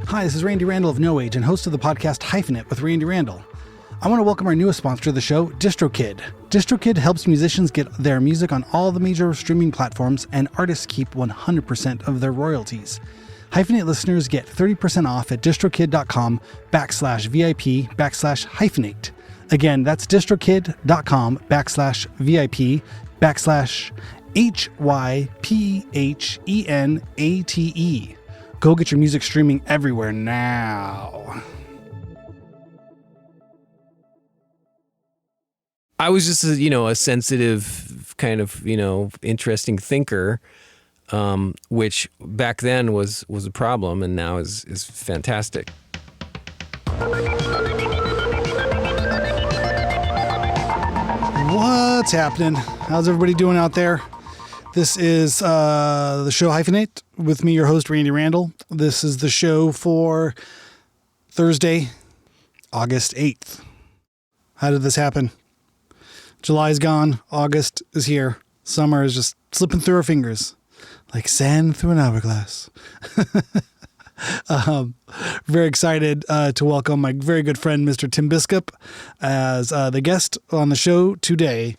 Hi, this is Randy Randall of No Age and host of the podcast Hyphenate with Randy Randall. I want to welcome our newest sponsor of the show, DistroKid. DistroKid helps musicians get their music on all the major streaming platforms, and artists keep 100% of their royalties. Hyphenate listeners get 30% off at distrokid.com/VIP/hyphenate. Again, that's distrokid.com/VIP/HYPHENATE. Go get your music streaming everywhere now. I was just a sensitive kind of, interesting thinker, which back then was a problem and now is fantastic. What's happening? How's everybody doing out there? This is the show Hyphenate with me, your host, Randy Randall. This is the show for Thursday, August 8th. How did this happen? July's gone. August is here. Summer is just slipping through our fingers like sand through an hourglass. Very excited to welcome my very good friend, Mr. Tim Biskup, as the guest on the show today.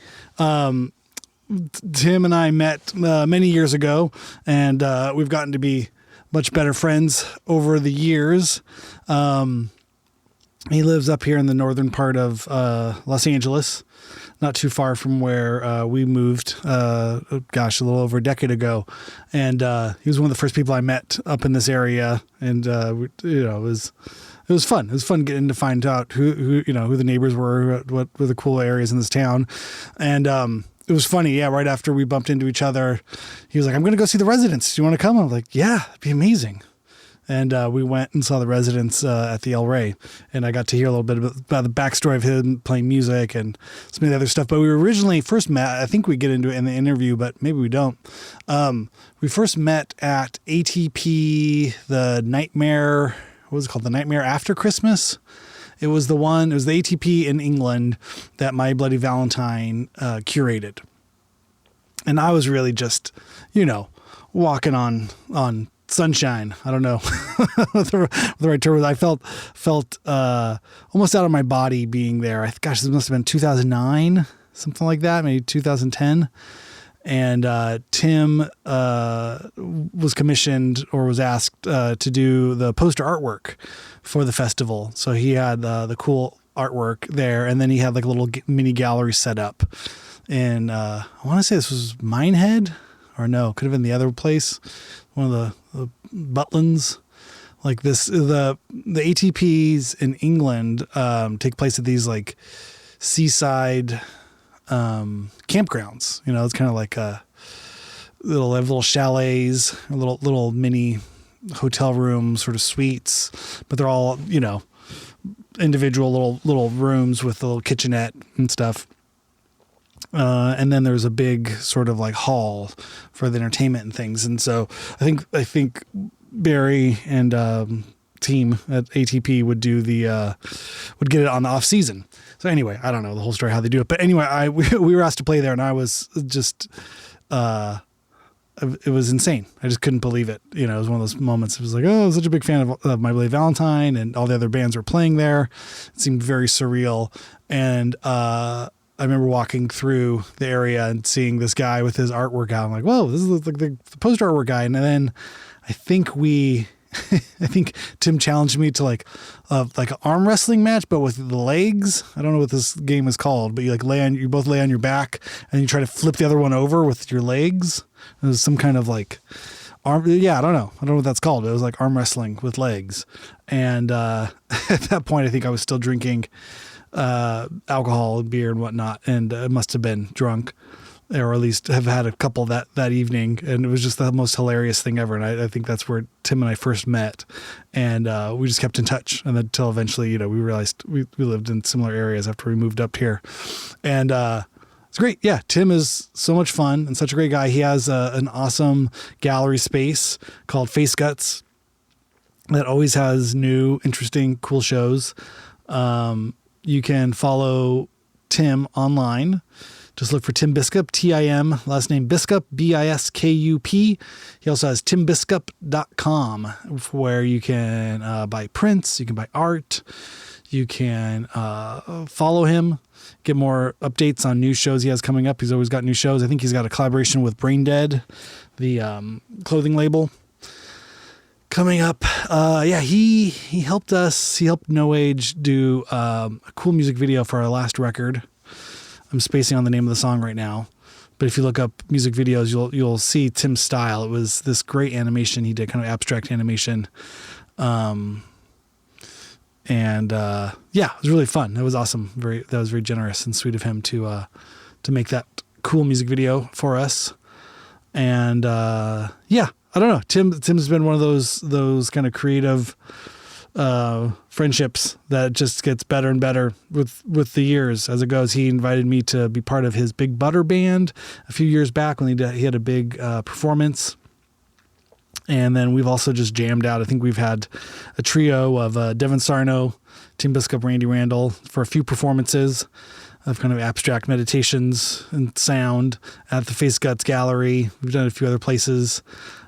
Tim and I met many years ago, and we've gotten to be much better friends over the years. He lives up here in the northern part of Los Angeles, not too far from where we moved, a little over a decade ago. And he was one of the first people I met up in this area, and it was fun. It was fun getting to find out who the neighbors were, what were the cool areas in this town, and it was funny. Yeah. Right after we bumped into each other, he was like, I'm going to go see the Residents. Do you want to come? I'm like, yeah, it'd be amazing. And we went and saw the Residents at the El Rey, and I got to hear a little bit about the backstory of him playing music and some of the other stuff. But we were originally first met, I think we get into it in the interview, but maybe we don't. We first met at ATP, the Nightmare, what was it called? The Nightmare After Christmas. It was the ATP in England that My Bloody Valentine curated. And I was really just, walking on sunshine. I don't know what the right term was. I felt almost out of my body being there. This must have been 2009, something like that, maybe 2010. And Tim was commissioned or was asked to do the poster artwork for the festival. So he had the cool artwork there, and then he had like a little mini gallery set up. And I want to say this was Minehead, or no, could have been the other place, one of the Butlins. Like this, the ATPs in England take place at these like seaside campgrounds. It's kind of like little chalets, little mini hotel rooms, sort of suites, but they're all individual little rooms with a little kitchenette and stuff. And then there's a big sort of like hall for the entertainment and things. And so I think Barry and team at ATP would do would get it on the off season. So anyway, I don't know the whole story how they do it, but anyway, we were asked to play there, and I was just it was insane. I just couldn't believe it. It was one of those moments. It was like, oh, I was such a big fan of My Bloody Valentine, and all the other bands were playing there. It seemed very surreal, and I remember walking through the area and seeing this guy with his artwork out. I'm like, whoa, this is like the poster artwork guy. And then I think Tim challenged me to like an arm wrestling match, but with the legs. I don't know what this game is called, but you both lay on your back and you try to flip the other one over with your legs. It was some kind of like arm. Yeah. I don't know what that's called. It was like arm wrestling with legs. And at that point, I think I was still drinking alcohol and beer and whatnot, and must have been drunk, or at least have had a couple that evening, and it was just the most hilarious thing ever. And I think that's where Tim and I first met, and we just kept in touch, and then until eventually we realized we lived in similar areas after we moved up here, and it's great. Yeah, Tim is so much fun and such a great guy. He has an awesome gallery space called Face Guts that always has new, interesting, cool shows. You can follow Tim online Just look for Tim Biskup, Tim, last name Biskup, Biskup. He also has timbiskup.com, where you can buy prints, you can buy art, you can follow him, get more updates on new shows he has coming up. He's always got new shows. I think he's got a collaboration with Brain Dead, the clothing label, coming up. He helped us. He helped No Age do a cool music video for our last record. I'm spacing on the name of the song right now, but if you look up music videos, you'll see Tim's style. It was this great animation he did, kind of abstract animation. It was really fun. It was awesome. That was very generous and sweet of him to make that cool music video for us. And I don't know. Tim's been one of those kind of creative friendships that just gets better and better with the years as it goes. He invited me to be part of his Big Butter band a few years back when he had a big performance. And then we've also just jammed out. I think we've had a trio of Devin Sarno, Tim Biskup, Randy Randall for a few performances of kind of abstract meditations and sound at the Face Guts Gallery. We've done it a few other places.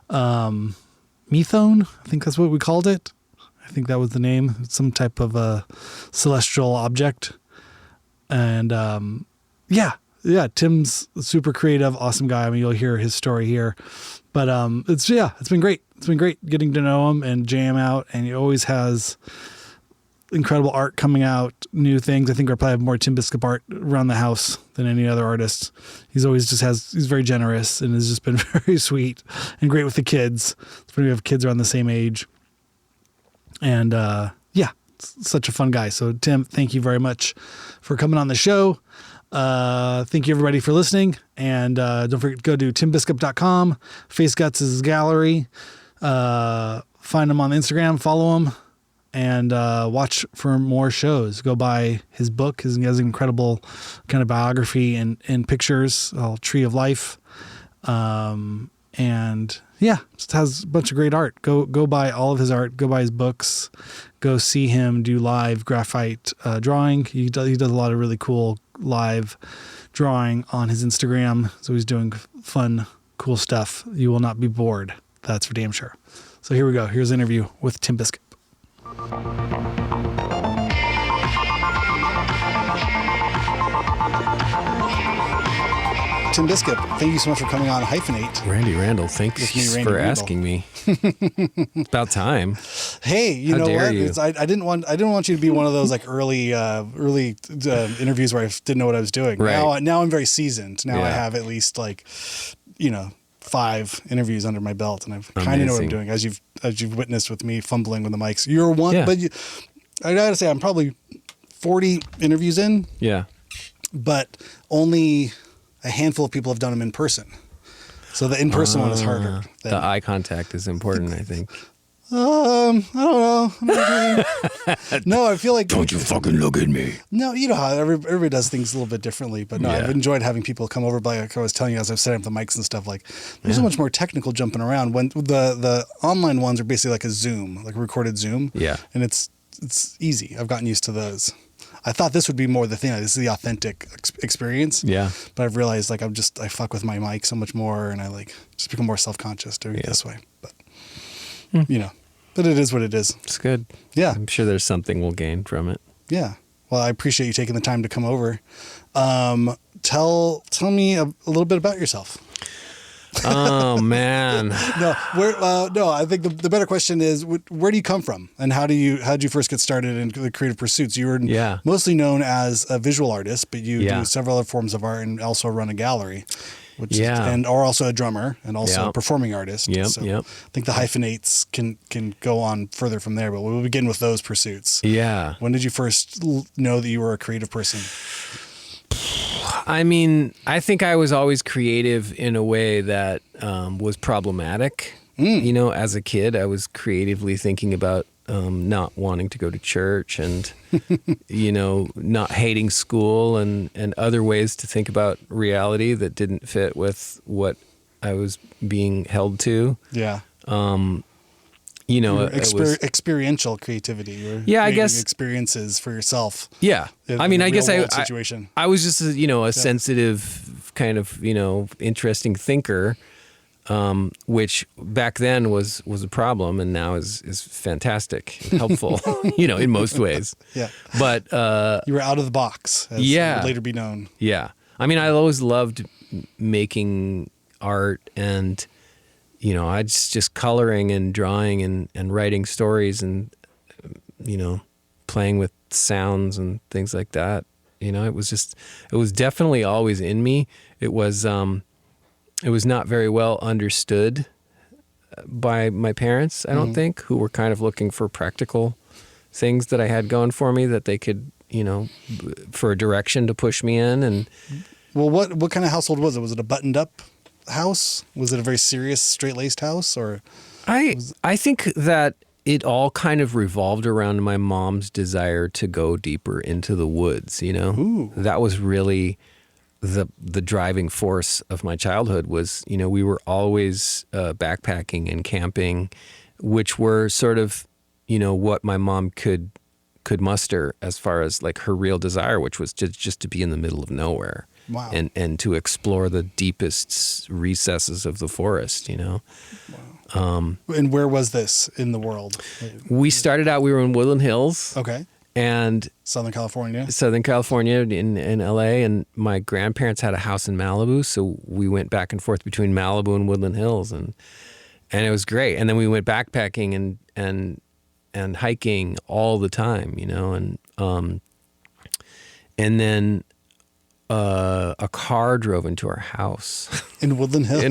Methone, I think that's what we called it. I think that was the name. It's some type of a celestial object. And Tim's a super creative, awesome guy. I mean, you'll hear his story here. But it's been great. It's been great getting to know him and jam out. And he always has incredible art coming out, new things. I think I probably have more Tim Biskup art around the house than any other artist. He's very generous and has just been very sweet and great with the kids. It's funny we have kids around the same age. And it's such a fun guy. So Tim, thank you very much for coming on the show. Thank you everybody for listening. And don't forget to go to timbiskup.com. Face Guts is his gallery. Find him on Instagram, follow him, and watch for more shows. Go buy his book. He has an incredible kind of biography and pictures, Tree of Life. Just has a bunch of great art. Go buy all of his art. Go buy his books. Go see him do live graphite drawing. He does a lot of really cool live drawing on his Instagram. So he's doing fun, cool stuff. You will not be bored. That's for damn sure. So here we go. Here's an interview with Tim Biskup. Tim Biskup, thank you so much for coming on Hyphenate. Randy Randall, thanks for asking me. About time. Hey, you know what? I didn't want you to be one of those like early interviews where I didn't know what I was doing. Right. Now I'm very seasoned. Now I have at least 5 interviews under my belt, and I kind of know what I'm doing, as you've witnessed with me fumbling with the mics. You're one, but I gotta say I'm probably 40 interviews in. Yeah, but only a handful of people have done them in person. So the in-person one is harder. The eye contact is important, I think. I don't know. No, I feel like... Don't you fucking look at me. No, you know how everybody does things a little bit differently. But no, I've enjoyed having people come over. Like I was telling you as I was setting up the mics and stuff, like there's so much more technical jumping around. When the online ones are basically like a Zoom, like a recorded Zoom. Yeah. And it's easy. I've gotten used to those. I thought this would be more the thing. This is the authentic experience. Yeah. But I've realized I fuck with my mic so much more, and I just become more self-conscious doing it this way. But but it is what it is. It's good. Yeah. I'm sure there's something we'll gain from it. Yeah. Well, I appreciate you taking the time to come over. Tell me a little bit about yourself. Oh man. No. I think the better question is, where do you come from, and how did you first get started in the creative pursuits? You were mostly known as a visual artist, but you do several other forms of art and also run a gallery, and are also a drummer and also a performing artist. I think the hyphenates can go on further from there, but we'll begin with those pursuits. Yeah. When did you first know that you were a creative person? I mean, I think I was always creative in a way that was problematic. As a kid, I was creatively thinking about not wanting to go to church and, not hating school and other ways to think about reality that didn't fit with what I was being held to. Yeah. you know, experiential creativity. You were Yeah, I creating guess experiences for yourself. Yeah. I mean, I guess situation. I was just a sensitive kind of, interesting thinker, which back then was a problem and now is fantastic and helpful, in most ways. Yeah. But you were out of the box, as it would later be known. Yeah. I mean, I always loved making art and, I just coloring and drawing and writing stories and, playing with sounds and things like that. It was definitely always in me. It was not very well understood by my parents, I don't think, who were kind of looking for practical things that I had going for me that they could, for a direction to push me in. And well, what kind of household was it? Was it a buttoned up house? Was it a very serious, straight-laced house, or? I think that it all kind of revolved around my mom's desire to go deeper into the woods. Ooh. That was really the driving force of my childhood. Was we were always backpacking and camping, which were sort of what my mom could muster as far as like her real desire, which was just to be in the middle of nowhere. Wow. And to explore the deepest recesses of the forest, Wow. And where was this in the world? We started out, we were in Woodland Hills. Okay. And Southern California in LA, and my grandparents had a house in Malibu, so we went back and forth between Malibu and Woodland Hills, and it was great. And then we went backpacking and hiking all the time, and then a car drove into our house in Woodland Hills.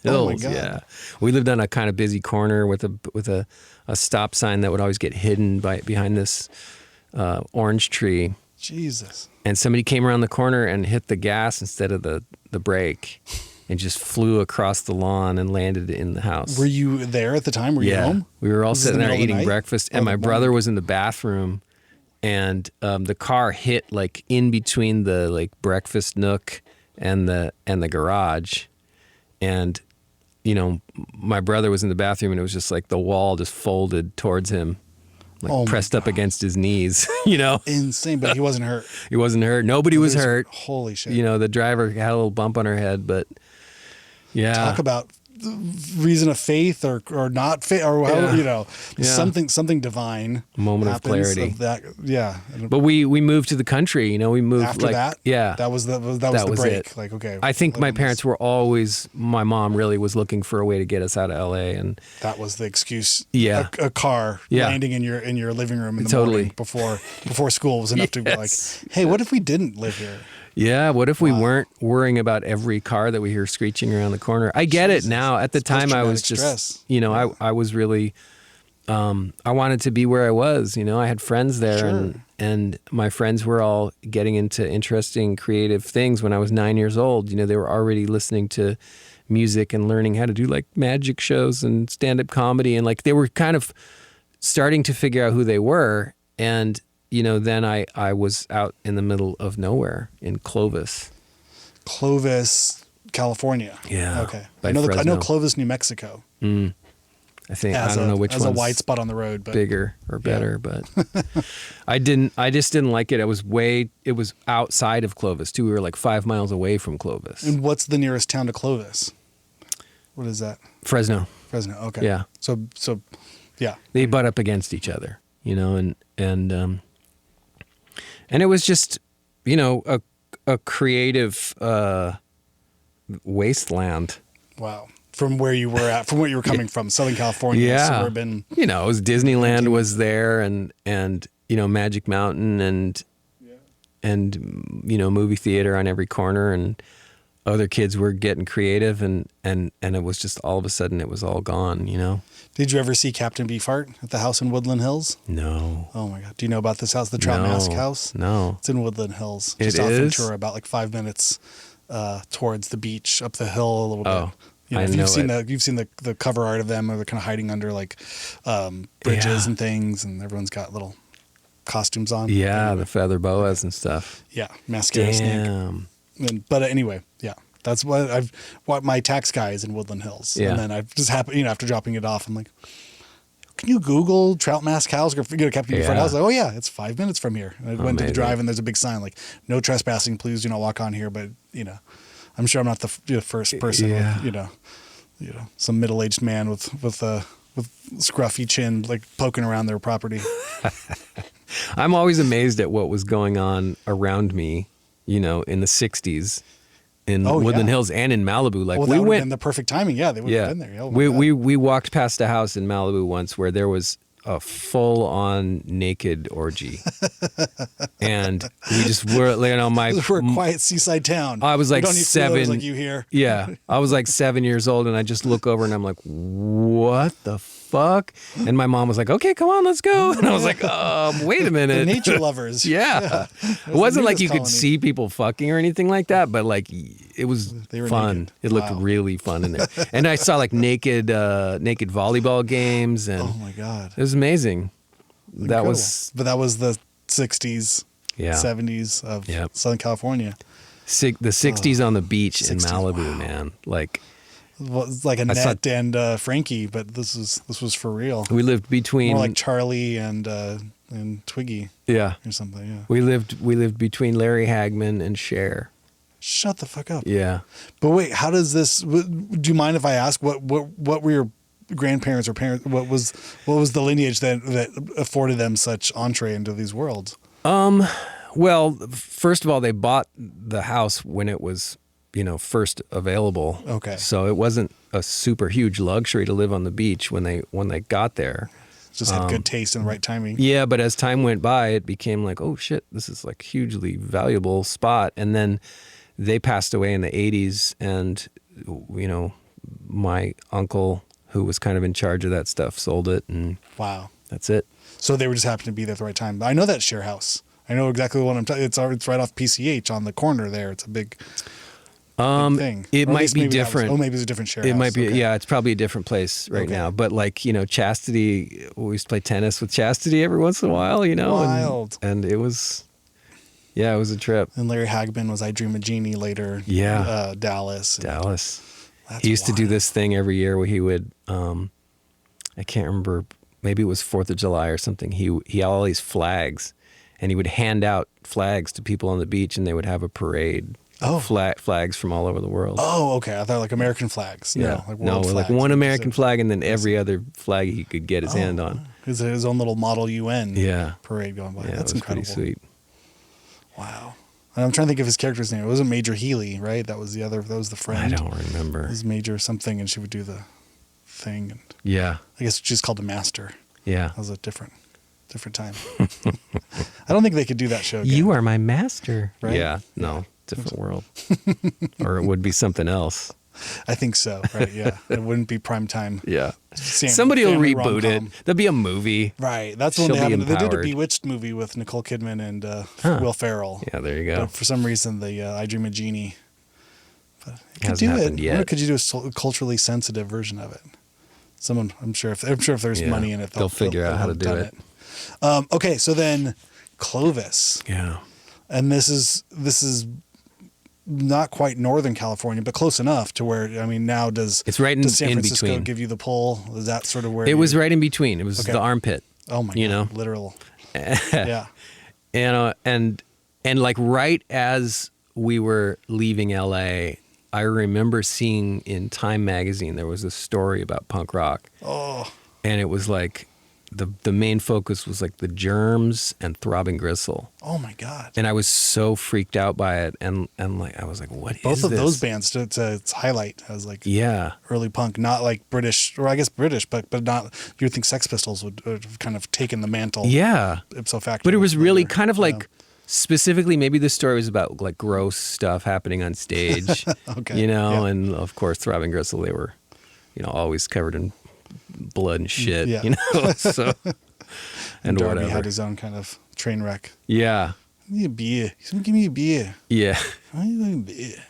Oh my God. Yeah. We lived on a kind of busy corner with a stop sign that would always get hidden behind this orange tree. Jesus. And somebody came around the corner and hit the gas instead of the brake and just flew across the lawn and landed in the house. Were you there at the time? Were you home? We were all sitting there eating night? breakfast, and my brother was in the bathroom, and the car hit like in between the like breakfast nook and the garage. And my brother was in the bathroom, and it was just like the wall just folded towards him, like pressed up against his knees, Insane, but he wasn't hurt. He wasn't hurt. Nobody was hurt. Holy shit. The driver had a little bump on her head, but yeah. Talk about reason of faith or not faith, or something divine. A moment of clarity. Of that, yeah. But we moved to the country. We moved after that. Yeah, that was the break. It. Like, okay. I think my parents were always. My mom really was looking for a way to get us out of LA, and that was the excuse. Yeah, a car landing in your living room in the morning before school was enough to be like, hey, what if we didn't live here? Yeah, what if we weren't worrying about every car that we hear screeching around the corner? I get it now. At the time, I was just, stress. I was really, I wanted to be where I was. I had friends there, Sure. and my friends were all getting into interesting, creative things when I was 9 years old. They were already listening to music and learning how to do like magic shows and stand-up comedy, and like they were kind of starting to figure out who they were. And then I was out in the middle of nowhere in Clovis, California. Yeah. Okay. I know Clovis, New Mexico. I think I don't know which one's a wide spot on the road, but bigger or better, but I just didn't like it. It was outside of Clovis too. We were like 5 miles away from Clovis. And what's the nearest town to Clovis? What is that? Fresno. Okay. Yeah. So yeah. They butt up against each other, and it was just, a creative wasteland. Wow. From where you were at, from where you were coming from, Southern California, yeah. suburban. It was Disneyland was there, and Magic Mountain, and movie theater on every corner, and other kids were getting creative, and it was just all of a sudden it was all gone. Did you ever see Captain Beefheart at the house in Woodland Hills? No. Oh my God. Do you know about this house, the Trout Mask House? No. It's in Woodland Hills. Just off Ventura, about like 5 minutes towards the beach, up the hill a little bit. Oh, you've seen the cover art of them, or they're kind of hiding under like bridges and things, and everyone's got little costumes on. Yeah, the feather boas and stuff. Yeah, mascara snake. But anyway, yeah. That's what my tax guy is in Woodland Hills. Yeah. And then I've just happened, after dropping it off, I'm like, can you Google trout mask house? Or kept in front. I was like, oh yeah, it's 5 minutes from here. And I went to the drive, and there's a big sign like, no trespassing. Please do not walk on here. But I'm sure I'm not the first person. With, some middle-aged man with scruffy chin, like poking around their property. I'm always amazed at what was going on around me, in the 60s in Woodland Hills and in Malibu. Like, we went in the perfect timing. Yeah, they would have been there. Oh, we walked past a house in Malibu once where there was a full-on naked orgy, and we just were, we're a quiet seaside town. I was like we don't need 7. like you here. Yeah, I was like 7 years old, and I just look over and I'm like, what the fuck? And my mom was like, okay, come on, let's go. And I was like, wait a minute. The nature lovers. Yeah. It wasn't like you could see people fucking or anything like that, but like it was fun. Naked. It looked really fun in there. And I saw like naked volleyball games, and oh my God, it was amazing. Incredible. That was the 60s, 70s of Southern California. The 60s on the beach in Malibu, man. Like, it's like Annette and Frankie, but this was for real. We lived between more like Charlie and Twiggy, or something. Yeah, we lived between Larry Hagman and Cher. Shut the fuck up. Yeah, but wait, how does this? Do you mind if I ask what were your grandparents or parents? What was the lineage that afforded them such entree into these worlds? Well, first of all, they bought the house when it was, first available. Okay. So it wasn't a super huge luxury to live on the beach when they got there. Just had good taste and the right timing. Yeah, but as time went by, it became like, oh shit, this is like hugely valuable spot. And then they passed away in the 80s, and my uncle, who was kind of in charge of that stuff, sold it, and wow, that's it. So they were just happening to be there at the right time. I know that share house. I know exactly what I'm talking. It's right off PCH on the corner there. It's a big thing. It might be different. Maybe it's a different share It house. might be. Okay. Yeah, it's probably a different place right now. But like, Chastity, we used to play tennis with Chastity every once in a while, Wild. And it was, it was a trip. And Larry Hagman was I Dream a Genie later. Yeah. Dallas. He used to do this thing every year where he would, I can't remember, maybe it was 4th of July or something. He had all these flags, and he would hand out flags to people on the beach, and they would have a parade. Oh. Flags from all over the world. Oh, okay. I thought like American flags. Yeah. Like world flags. Like one American flag, and then every other flag he could get his hand on. His own little Model UN parade going by. Yeah, That's incredible. Pretty sweet. Wow. And I'm trying to think of his character's name. It wasn't Major Healy, right? That was the friend. I don't remember. It was Major something, and she would do the thing. And yeah. I guess she's called the Master. Yeah. That was a different time. I don't think they could do that show again. You are my master. Right? Yeah. No. Different world. Or it would be something else. I think so, right? Yeah. It wouldn't be prime time. Yeah. Somebody will reboot it. There'll be a movie. Right. That's when they did a Bewitched movie with Nicole Kidman and Will Ferrell. Yeah, there you go. But for some reason, the I Dream a Genie. But it could hasn't do happened it. yet. Or could you do a culturally sensitive version of it? Someone, I'm sure if there's money in it, they'll figure out how to do it. Okay, so then Clovis. Yeah. And this is not quite Northern California, but close enough to where, now does San Francisco between. give you the pull? Is that sort of where it was right in between? It was the armpit. Oh my God, literal. Yeah. And like right as we were leaving LA, I remember seeing in Time magazine there was a story about punk rock. Oh. And it was like the main focus was like the Germs and Throbbing Gristle. Oh my God. And I was so freaked out by it, and like I was like, what Both is of this? those bands to highlight as like early punk, not like British, or I guess British, but not, you would think Sex Pistols would have kind of taken the mantle. Yeah. Ipso facto. But it was really kind of like, specifically, maybe the story was about like gross stuff happening on stage, okay. And of course, Throbbing Gristle, they were, always covered in blood and shit, so, and Darby whatever. had his own kind of train wreck. Yeah. Give me a beer. He's going to give me a beer. Yeah. I need a beer.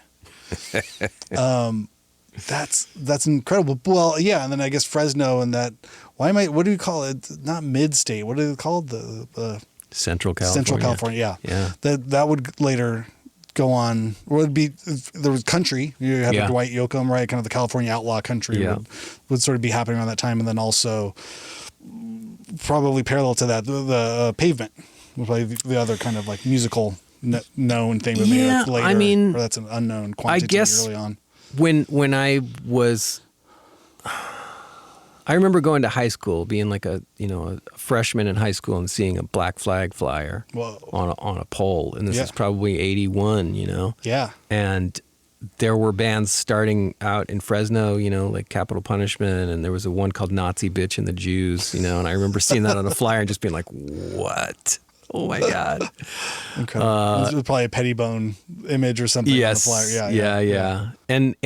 That's incredible. Well, yeah, and then I guess Fresno and that, what do you call it? Not mid-state. What is it called? The Central California. Central California, yeah. That would later go on. Would be, there was country. You had Dwight Yoakam, right? Kind of the California outlaw country would sort of be happening around that time, and then also probably parallel to that, the Pavement was probably the other kind of like musical known thing, but maybe that's later, I mean, or that's an unknown quantity I guess early on. When I was, I remember going to high school, being like a freshman in high school and seeing a Black Flag flyer on a pole, and this is probably 81, Yeah. And there were bands starting out in Fresno, like Capital Punishment, and there was one called Nazi Bitch and the Jews, and I remember seeing that on a flyer and just being like, what? Oh my God. Okay. This was probably a Pettibone image or something on the flyer. Yeah. And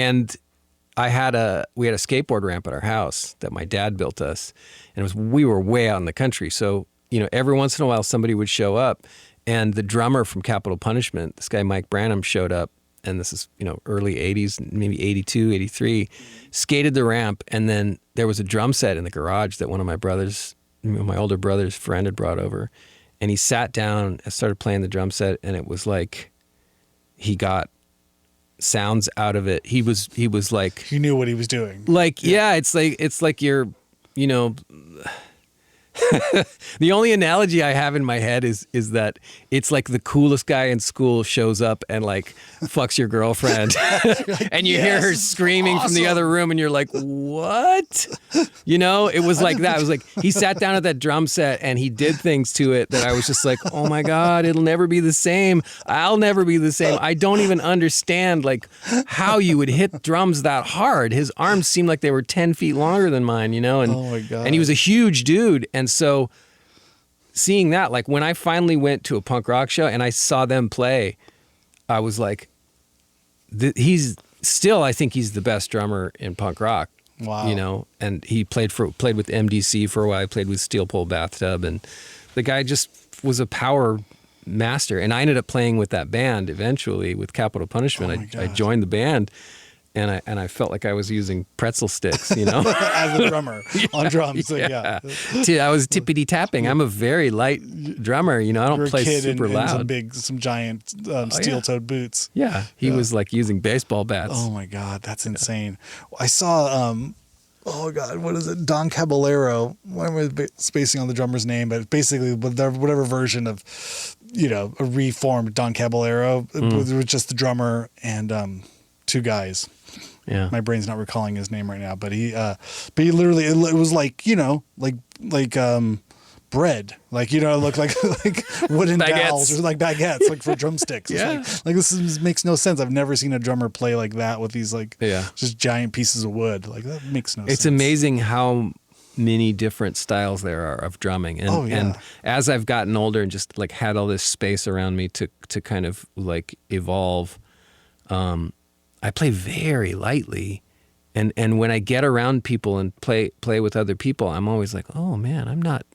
we had a skateboard ramp at our house that my dad built us, and we were way out in the country. So, every once in a while somebody would show up, and the drummer from Capital Punishment, this guy Mike Branham, showed up, and this is, early 80s, maybe 82, 83, skated the ramp, and then there was a drum set in the garage that one of my older brother's friend had brought over, and he sat down and started playing the drum set, and it was like he got sounds out of it. He was like, he knew what he was doing. Like, it's like you're, the only analogy I have in my head is that it's like the coolest guy in school shows up and like fucks your girlfriend and you hear her screaming from the other room and you're like, what? It was like that. It was like he sat down at that drum set and he did things to it that I was just like, oh my God, it'll never be the same. I'll never be the same. I don't even understand like how you would hit drums that hard. His arms seemed like they were 10 feet longer than mine, and oh my God. And he was a huge dude. And so seeing that, like when I finally went to a punk rock show and I saw them play, I was like, I think he's the best drummer in punk rock. Wow. And he played with MDC for a while. I played with Steel Pole Bathtub, and the guy just was a power master. And I ended up playing with that band eventually with Capital Punishment. I joined the band. And I felt like I was using pretzel sticks, as a drummer on drums. Yeah. I was tippity tapping. I'm a very light drummer. I don't play super loud. Some giant steel-toed boots. Yeah, he was like using baseball bats. Oh my God, that's insane. I saw. Oh God, what is it? Don Caballero. Why am I spacing on the drummer's name? But basically, whatever version of, a reformed Don Caballero, it was just the drummer and two guys. Yeah, my brain's not recalling his name right now, but he literally, it was like, like bread, like, looked like wooden dowels or like baguettes, like for drumsticks. Yeah. Like this makes no sense. I've never seen a drummer play like that with these just giant pieces of wood. Like that makes no sense. It's amazing how many different styles there are of drumming. And, and as I've gotten older and just like had all this space around me to kind of like evolve, I play very lightly, and when I get around people and play with other people, I'm always like, oh man, I'm not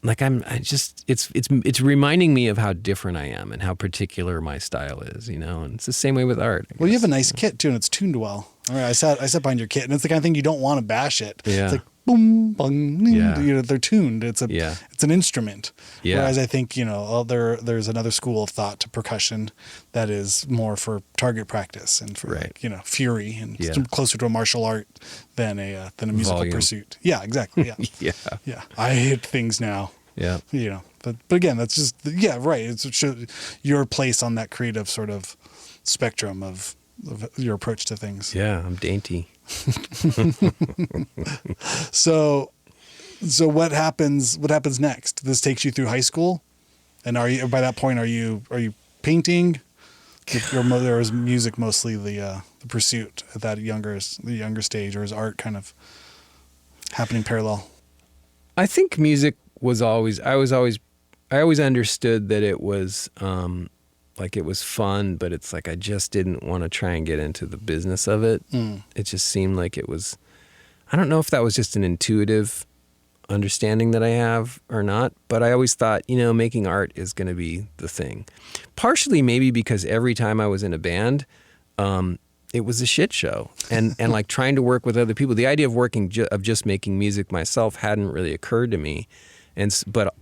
like it's reminding me of how different I am and how particular my style is, and it's the same way with art. Well, you have a nice kit too, and it's tuned well. All right, I sat behind your kit, and it's the kind of thing you don't want to bash it. Yeah. It's like boom, bung, they're tuned. It's an instrument. Yeah. Whereas I think, there's another school of thought to percussion that is more for target practice and for fury and closer to a martial art than a musical pursuit. Yeah, exactly. Yeah. Yeah. I hit things now. Yeah. But again, that's just right. It's your place on that creative sort of spectrum of your approach to things. Yeah, I'm dainty. So what happens next? This takes you through high school, and by that point are you painting, or is music mostly the pursuit at that younger stage, or is art kind of happening parallel? I think music was always I always understood that it was like it was fun, but it's like I just didn't want to try and get into the business of it. It just seemed like it was, I don't know if that was just an intuitive understanding that I have or not, but I always thought, making art is going to be the thing. Partially maybe because every time I was in a band, it was a shit show. And like trying to work with other people, the idea of just making music myself hadn't really occurred to me. But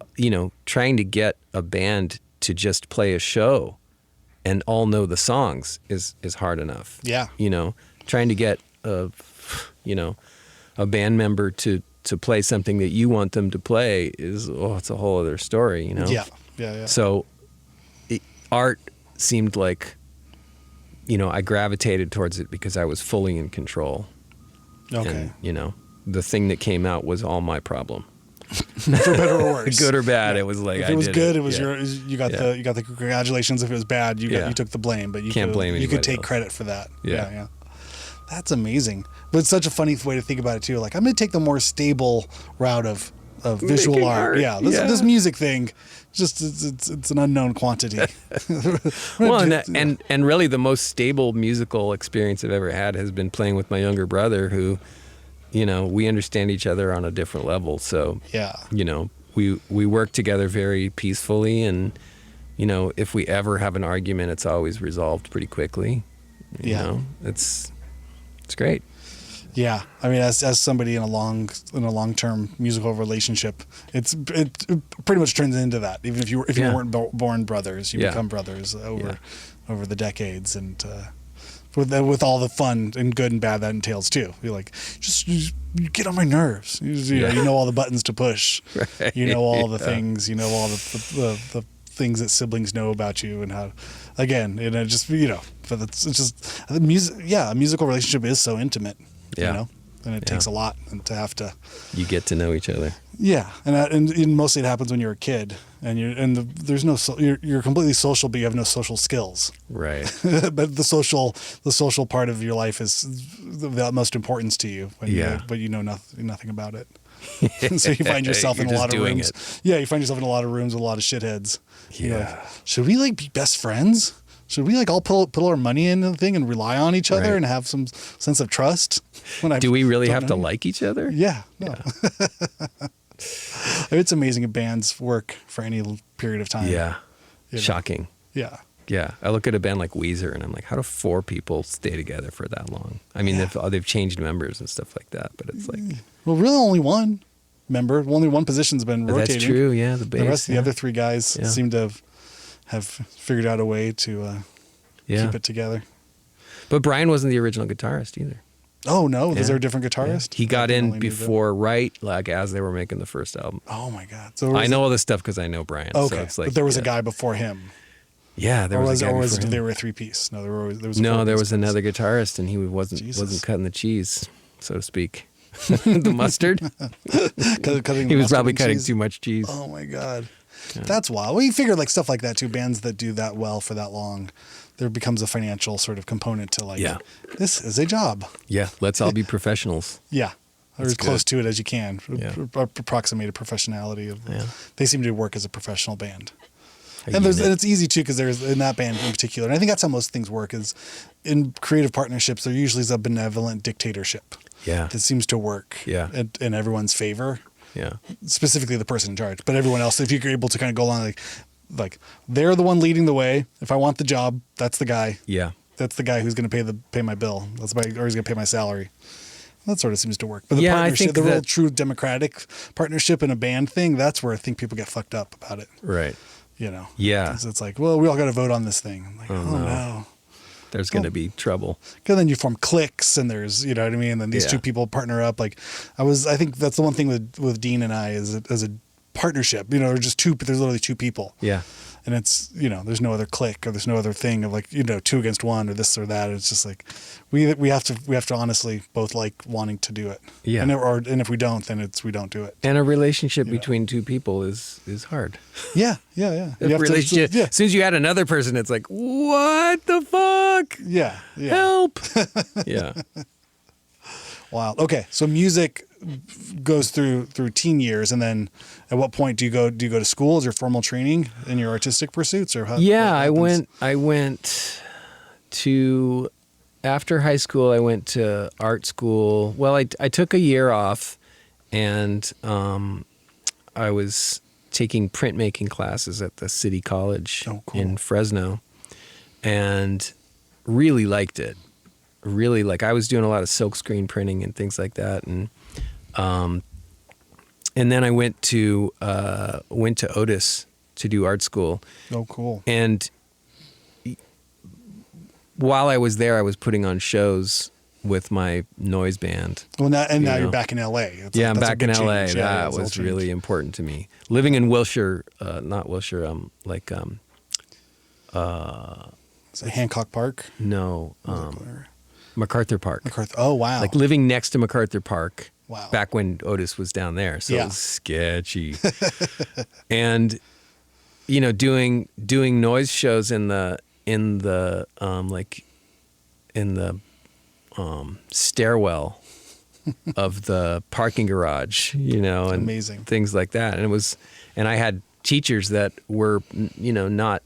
trying to get a band to just play a show and all know the songs is hard enough. Yeah. Trying to get a band member to to play something that you want them to play it's a whole other story, Yeah. So art seemed like, I gravitated towards it because I was fully in control. Okay. And, the thing that came out was all my problem. For better or worse. Good or bad, it was like if it was good, it was Yeah. you got the congratulations. If it was bad, you took the blame, but you Can't blame you anybody could take else. credit for that. Yeah. That's amazing. But it's such a funny way to think about it too. Like, I'm going to take the more stable route of visual Making art. art. Yeah. This music thing, just it's an unknown quantity. Well, and really the most stable musical experience I've ever had has been playing with my younger brother, who, we understand each other on a different level. So, Yeah. we work together very peacefully, and, if we ever have an argument, it's always resolved pretty quickly. You know, it's great. Yeah, I mean, as somebody in a long-term musical relationship, it pretty much turns into that. Even if you weren't born brothers, you become brothers over the decades, and with all the fun and good and bad that entails too. You're like, you get on my nerves. You know all the buttons to push. Right. You know all the things. You know all the things that siblings know about you, and how, again, just but it's just the music. Yeah, a musical relationship is so intimate. Yeah. And it takes a lot, and to have to. You get to know each other. Yeah, and mostly it happens when you're a kid, and there's no you're completely social, but you have no social skills. Right. But the social part of your life is the utmost importance to you. But you know nothing about it. So you find yourself in a lot of rooms. Yeah, you find yourself in a lot of rooms with a lot of shitheads. Yeah. Should we be best friends? Should we all put our money into the thing and rely on each other and have some sense of trust? Do we really have to like each other? Yeah. No. Yeah. It's amazing if bands work for any period of time. Yeah. Shocking. Yeah. Yeah. I look at a band like Weezer and I'm like, how do 4 people stay together for that long? I mean, they've changed members and stuff like that, but it's like. Well, really only one member. Only one position's been rotating. That's true. Yeah. The bass. The rest of the other 3 guys seem to have figured out a way to keep it together. But Brian wasn't the original guitarist either. Oh, no? Is there a different guitarist? Yeah. He got in before, as they were making the first album. Oh, my God. So I know all this stuff because I know Brian. Okay. So it's like, but there was a guy before him. Yeah, there was a guy before him. They were a 3-piece? No, there was another guitarist, and he wasn't cutting the cheese, so to speak. The mustard. He was probably cutting too much cheese. Oh, my God. Yeah. That's wild. Well, you figure stuff like that too. Bands that do that well for that long, there becomes a financial sort of component to this is a job. Yeah, let's all be professionals. Yeah, or as close to it as you can. Yeah. Approximate a professionality of. Yeah. They seem to work as a professional band. And it's easy too, because there's in that band in particular, and I think that's how most things work. Is in creative partnerships, there usually is a benevolent dictatorship. Yeah, that seems to work. Yeah, in everyone's favor. Yeah, specifically the person in charge, but everyone else, if you're able to kind of go along, like they're the one leading the way. If I want the job, that's the guy. Yeah, that's the guy who's going to pay my bill. Or he's going to pay my salary. That sort of seems to work. But the partnership, the real true democratic partnership in a band thing, that's where I think people get fucked up about it. Right. Yeah. It's like, well, we all got to vote on this thing. I'm like, oh no. There's going to be trouble. Because then you form cliques, and there's, you know what I mean? And then these 2 people partner up. I think that's the one thing with Dean and I as a partnership, there's just 2, but there's literally 2 people. Yeah. And it's, there's no other clique, or there's no other thing of 2 against 1 or this or that. It's just like, we have to honestly both like wanting to do it. Yeah. And if we don't, then we don't do it. And a relationship between 2 people is hard. Yeah. As soon as you add another person, it's like, what the fuck? Yeah. Help. Yeah. Wow. Okay. So music goes through teen years, and then at what point do you go to school? Is there formal training in your artistic pursuits, or how? Yeah, I went to, after high school, I went to art school. Well, I took a year off, and I was taking printmaking classes at the City College in Fresno, and really liked it. Really, I was doing a lot of silkscreen printing and things like that, and then I went to Otis to do art school. Oh, cool! And while I was there, I was putting on shows with my noise band. Well, now know. you're back in LA. Yeah, I'm that's a back in big LA. change. Yeah, That it's all was changed. really important to me. Living in Wilshire, not Wilshire, Is it Hancock Park? no, MacArthur Park. MacArthur. Oh, wow. Like living next to MacArthur Park. Wow. Back when Otis was down there, so Yeah. it was sketchy. And doing noise shows in the stairwell of the parking garage, and amazing. things like that. And I had teachers that were, not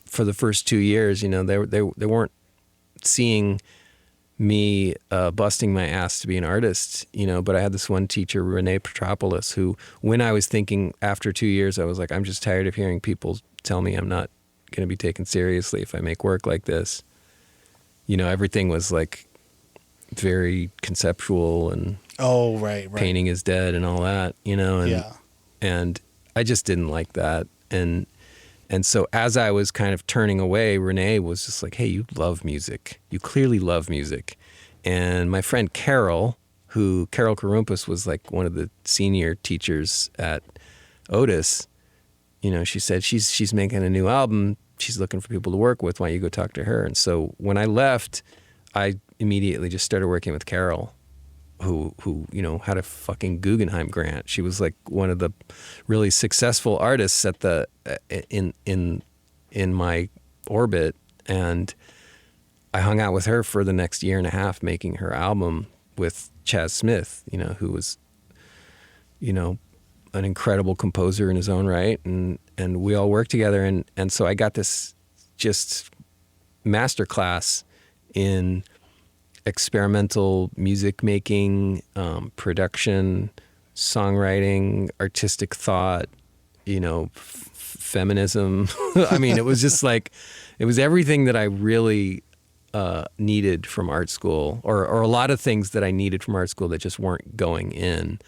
for the first 2 years, they weren't seeing me busting my ass to be an artist, but I had this one teacher, Renee Petropoulos, who, when I was thinking after 2 years, I was like, I'm just tired of hearing people tell me I'm not going to be taken seriously if I make work like this. Everything was like very conceptual and right. painting is dead and all that, and I just didn't like that. And so as I was kind of turning away, Renee was just like, hey, you love music. You clearly love music. And my friend Carol Karumpas was like one of the senior teachers at Otis, she said she's making a new album. She's looking for people to work with. Why don't you go talk to her? And so when I left, I immediately just started working with Carol, who had a fucking Guggenheim grant. She was like one of the really successful artists at the in my orbit, and I hung out with her for the next year and a half making her album with Chaz Smith, who was an incredible composer in his own right, and we all worked together, and so I got this just master class in experimental music making, production, songwriting, artistic thought, feminism. I mean, it was just like, it was everything that I really needed from art school, or a lot of things that I needed from art school that just weren't going in.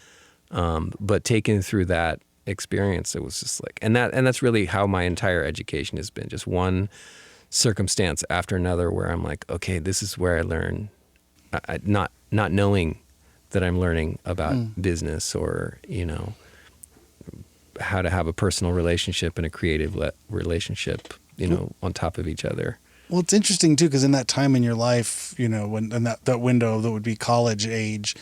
But taken through that experience, it was just like, and that's really how my entire education has been. Just one circumstance after another where I'm like, okay, this is where I learn. Not knowing that I'm learning about business or, how to have a personal relationship and a creative relationship, on top of each other. Well, it's interesting too, because in that time in your life, when in that window that would be college age,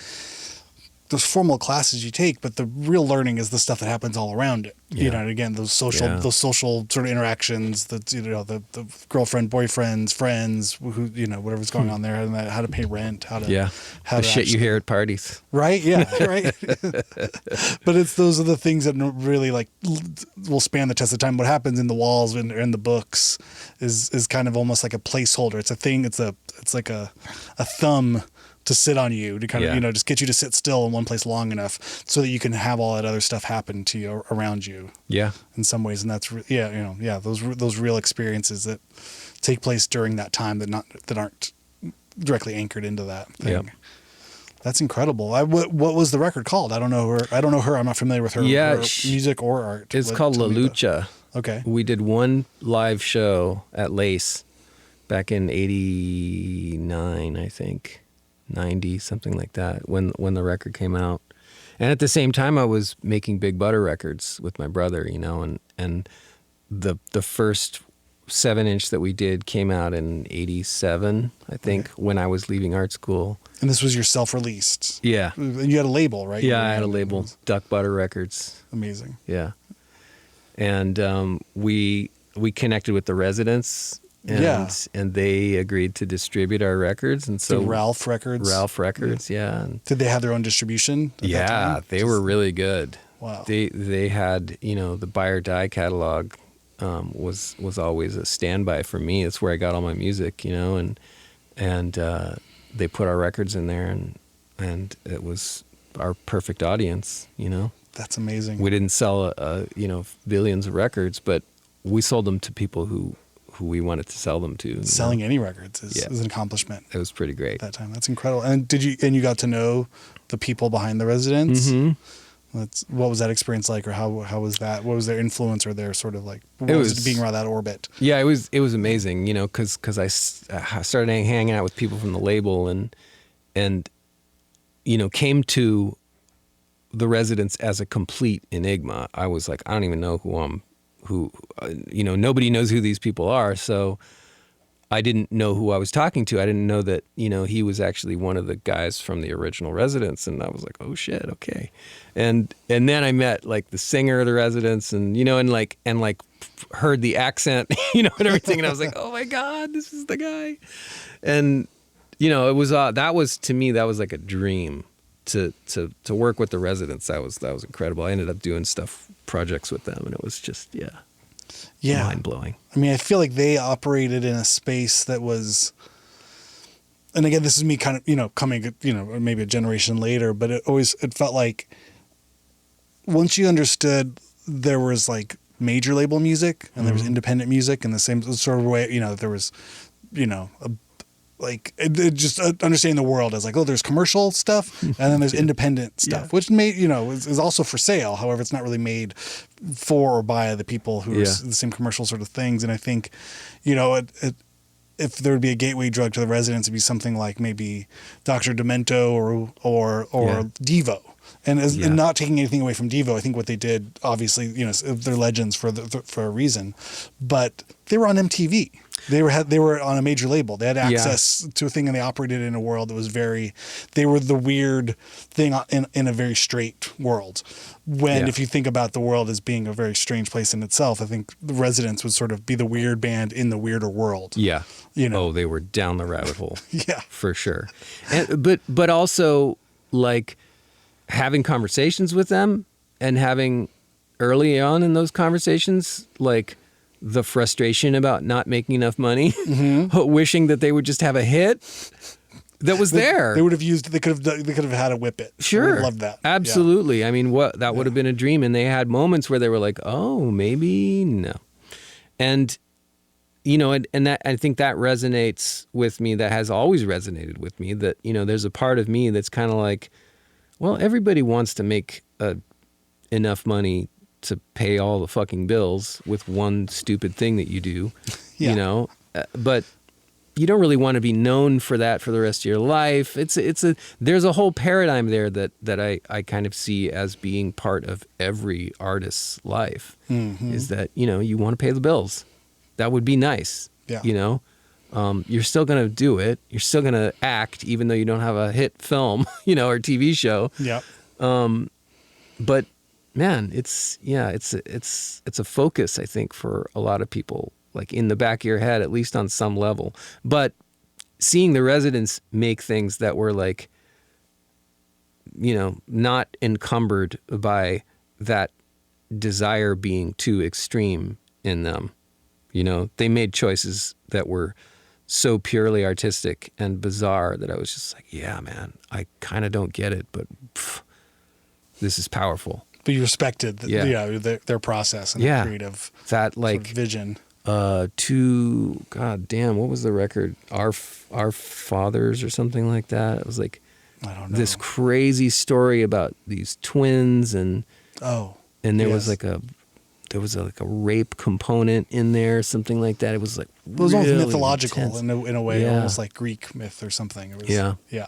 those formal classes you take, but the real learning is the stuff that happens all around it. Yeah. And again, those social sort of interactions, that the girlfriend, boyfriends, friends, who whatever's going on there, and how to pay rent, how to the shit you hear at parties, right? Yeah, right. But those are the things that really will span the test of time. What happens in the walls and in the books is kind of almost like a placeholder. It's a thing. It's like a thumb to sit on you, to kind of, just get you to sit still in one place long enough so that you can have all that other stuff happen to you around you. Yeah. In some ways. And that's, those real experiences that take place during that time that aren't directly anchored into that thing. Yep. That's incredible. What was the record called? I don't know her. I'm not familiar with her, her music or art. It's called La Lucha. Okay. We did one live show at Lace back in 89, I think. 90, something like that, when the record came out. And at the same time, I was making Big Butter records with my brother, and the first 7-inch that we did came out in 87, I think, when I was leaving art school. And this was your self-released? Yeah. You had a label, right? Yeah, I had a label, Duck Butter Records. Amazing. Yeah. And we connected with the Residents. And they agreed to distribute our records, and so Ralph Records, yeah. Did they have their own distribution? They were really good. Wow. They had, the Buy or Die catalog was always a standby for me. It's where I got all my music, and they put our records in there, and it was our perfect audience, That's amazing. We didn't sell billions of records, but we sold them to people who we wanted to sell them to. Selling any records is an accomplishment. It was pretty great. At that time. That's incredible. And you got to know the people behind the Residents? Mm-hmm. What was that experience like, or how was that? What was their influence, or their sort of like, what was it being around that orbit? Yeah, it was amazing, because I started hanging out with people from the label, and and came to the Residents as a complete enigma. I was like, I don't even know nobody knows who these people are. So I didn't know who I was talking to. I didn't know that, he was actually one of the guys from the original Residents. And I was like, oh shit. Okay. And then I met like the singer of the Residents and, and heard the accent, and everything. And I was like, oh my God, this is the guy. And, it was, to me, that was like a dream to work with the Residents. That was incredible. I ended up doing projects with them, and it was just, mind blowing. I mean, I feel like they operated in a space that was, and again, this is me kind of, coming, maybe a generation later, but it felt like once you understood there was like major label music and there was independent music in the same sort of way, that there was, just understanding the world as like, oh, there's commercial stuff and then there's independent stuff, which is also for sale. However, it's not really made for or by the people who are the same commercial sort of things. And I think, if there would be a gateway drug to the Residents, it'd be something like maybe Dr. Demento or Devo. And not taking anything away from Devo, I think what they did, obviously, they're legends for a reason, but they were on MTV. They were on a major label. They had access to a thing, and they operated in a world that was they were the weird thing in a very straight world. If you think about the world as being a very strange place in itself, I think the Residents would sort of be the weird band in the weirder world. Yeah. Oh, they were down the rabbit hole. For sure. But also like having conversations with them and having early on in those conversations, like the frustration about not making enough money, wishing that they would just have a hit that was there. They would have used. They could have had a Whip It. Sure, I love that. Absolutely. Yeah. I mean, that would have been a dream. And they had moments where they were like, "Oh, maybe no," and and that I think that resonates with me. That has always resonated with me. That there's a part of me that's kind of like, well, everybody wants to make enough money to pay all the fucking bills with one stupid thing that you do, but you don't really want to be known for that for the rest of your life. There's a whole paradigm there that I kind of see as being part of every artist's life, is that, you want to pay the bills. That would be nice. Yeah. You're still going to do it. You're still going to act, even though you don't have a hit film, or TV show. Yeah. But man, it's a focus, I think, for a lot of people, like in the back of your head, at least on some level. But seeing the Residents make things that were like, not encumbered by that desire being too extreme in them. They made choices that were so purely artistic and bizarre that I was just like, yeah, man, I kind of don't get it, but this is powerful. But you respected their process and their creative that like sort of vision. God damn, what was the record? Our Fathers or something like that. It was like, I don't know, this crazy story about these twins and there was like a rape component in there, something like that. It was like it was really almost mythological intense. in a way, almost like Greek myth or something. It was, yeah.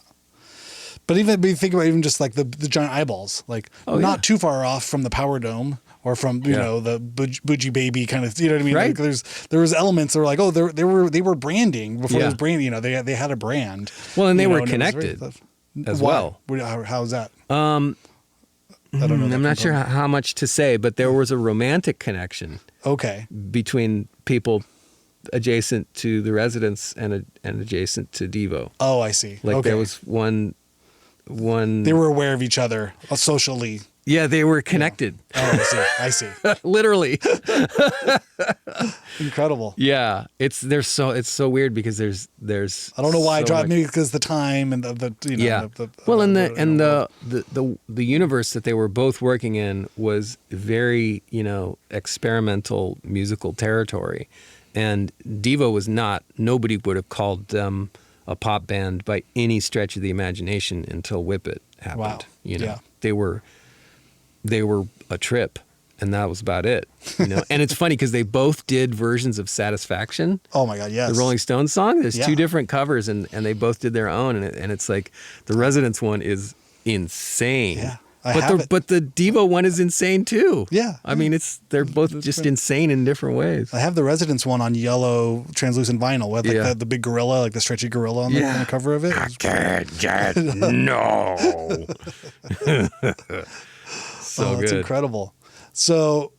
But you think about even just like the giant eyeballs, like not too far off from the Power Dome or from the Bougie Baby kind of, you know what I mean? Right. Like there was elements that were like, oh, they were branding before it was branding. They had a brand. Well, and they were connected as well. How's that? I don't know. I'm not sure how much to say, but there was a romantic connection. Okay. Between people adjacent to the Residents and adjacent to Devo. Oh, I see. Like there was one. They were aware of each other socially. Yeah, they were connected. Yeah. Oh, I see. Literally. Incredible. Yeah, it's so weird because there's. I don't know why I draw maybe because the time and the the universe that they were both working in was very experimental musical territory, and Devo was not. Nobody would have called them a pop band by any stretch of the imagination until Whip It happened. Wow. They were a trip, and that was about it. And it's funny because they both did versions of Satisfaction. Oh my God, yes. The Rolling Stones song. There's two different covers, and they both did their own, and it's like the Residents one is insane. Yeah. But the Devo one is insane too. Yeah. I mean, they're both just insane in different ways. I have the Residents one on yellow translucent vinyl with like the big gorilla, like the stretchy gorilla on the cover of it. I can't get no. So good. It's incredible. So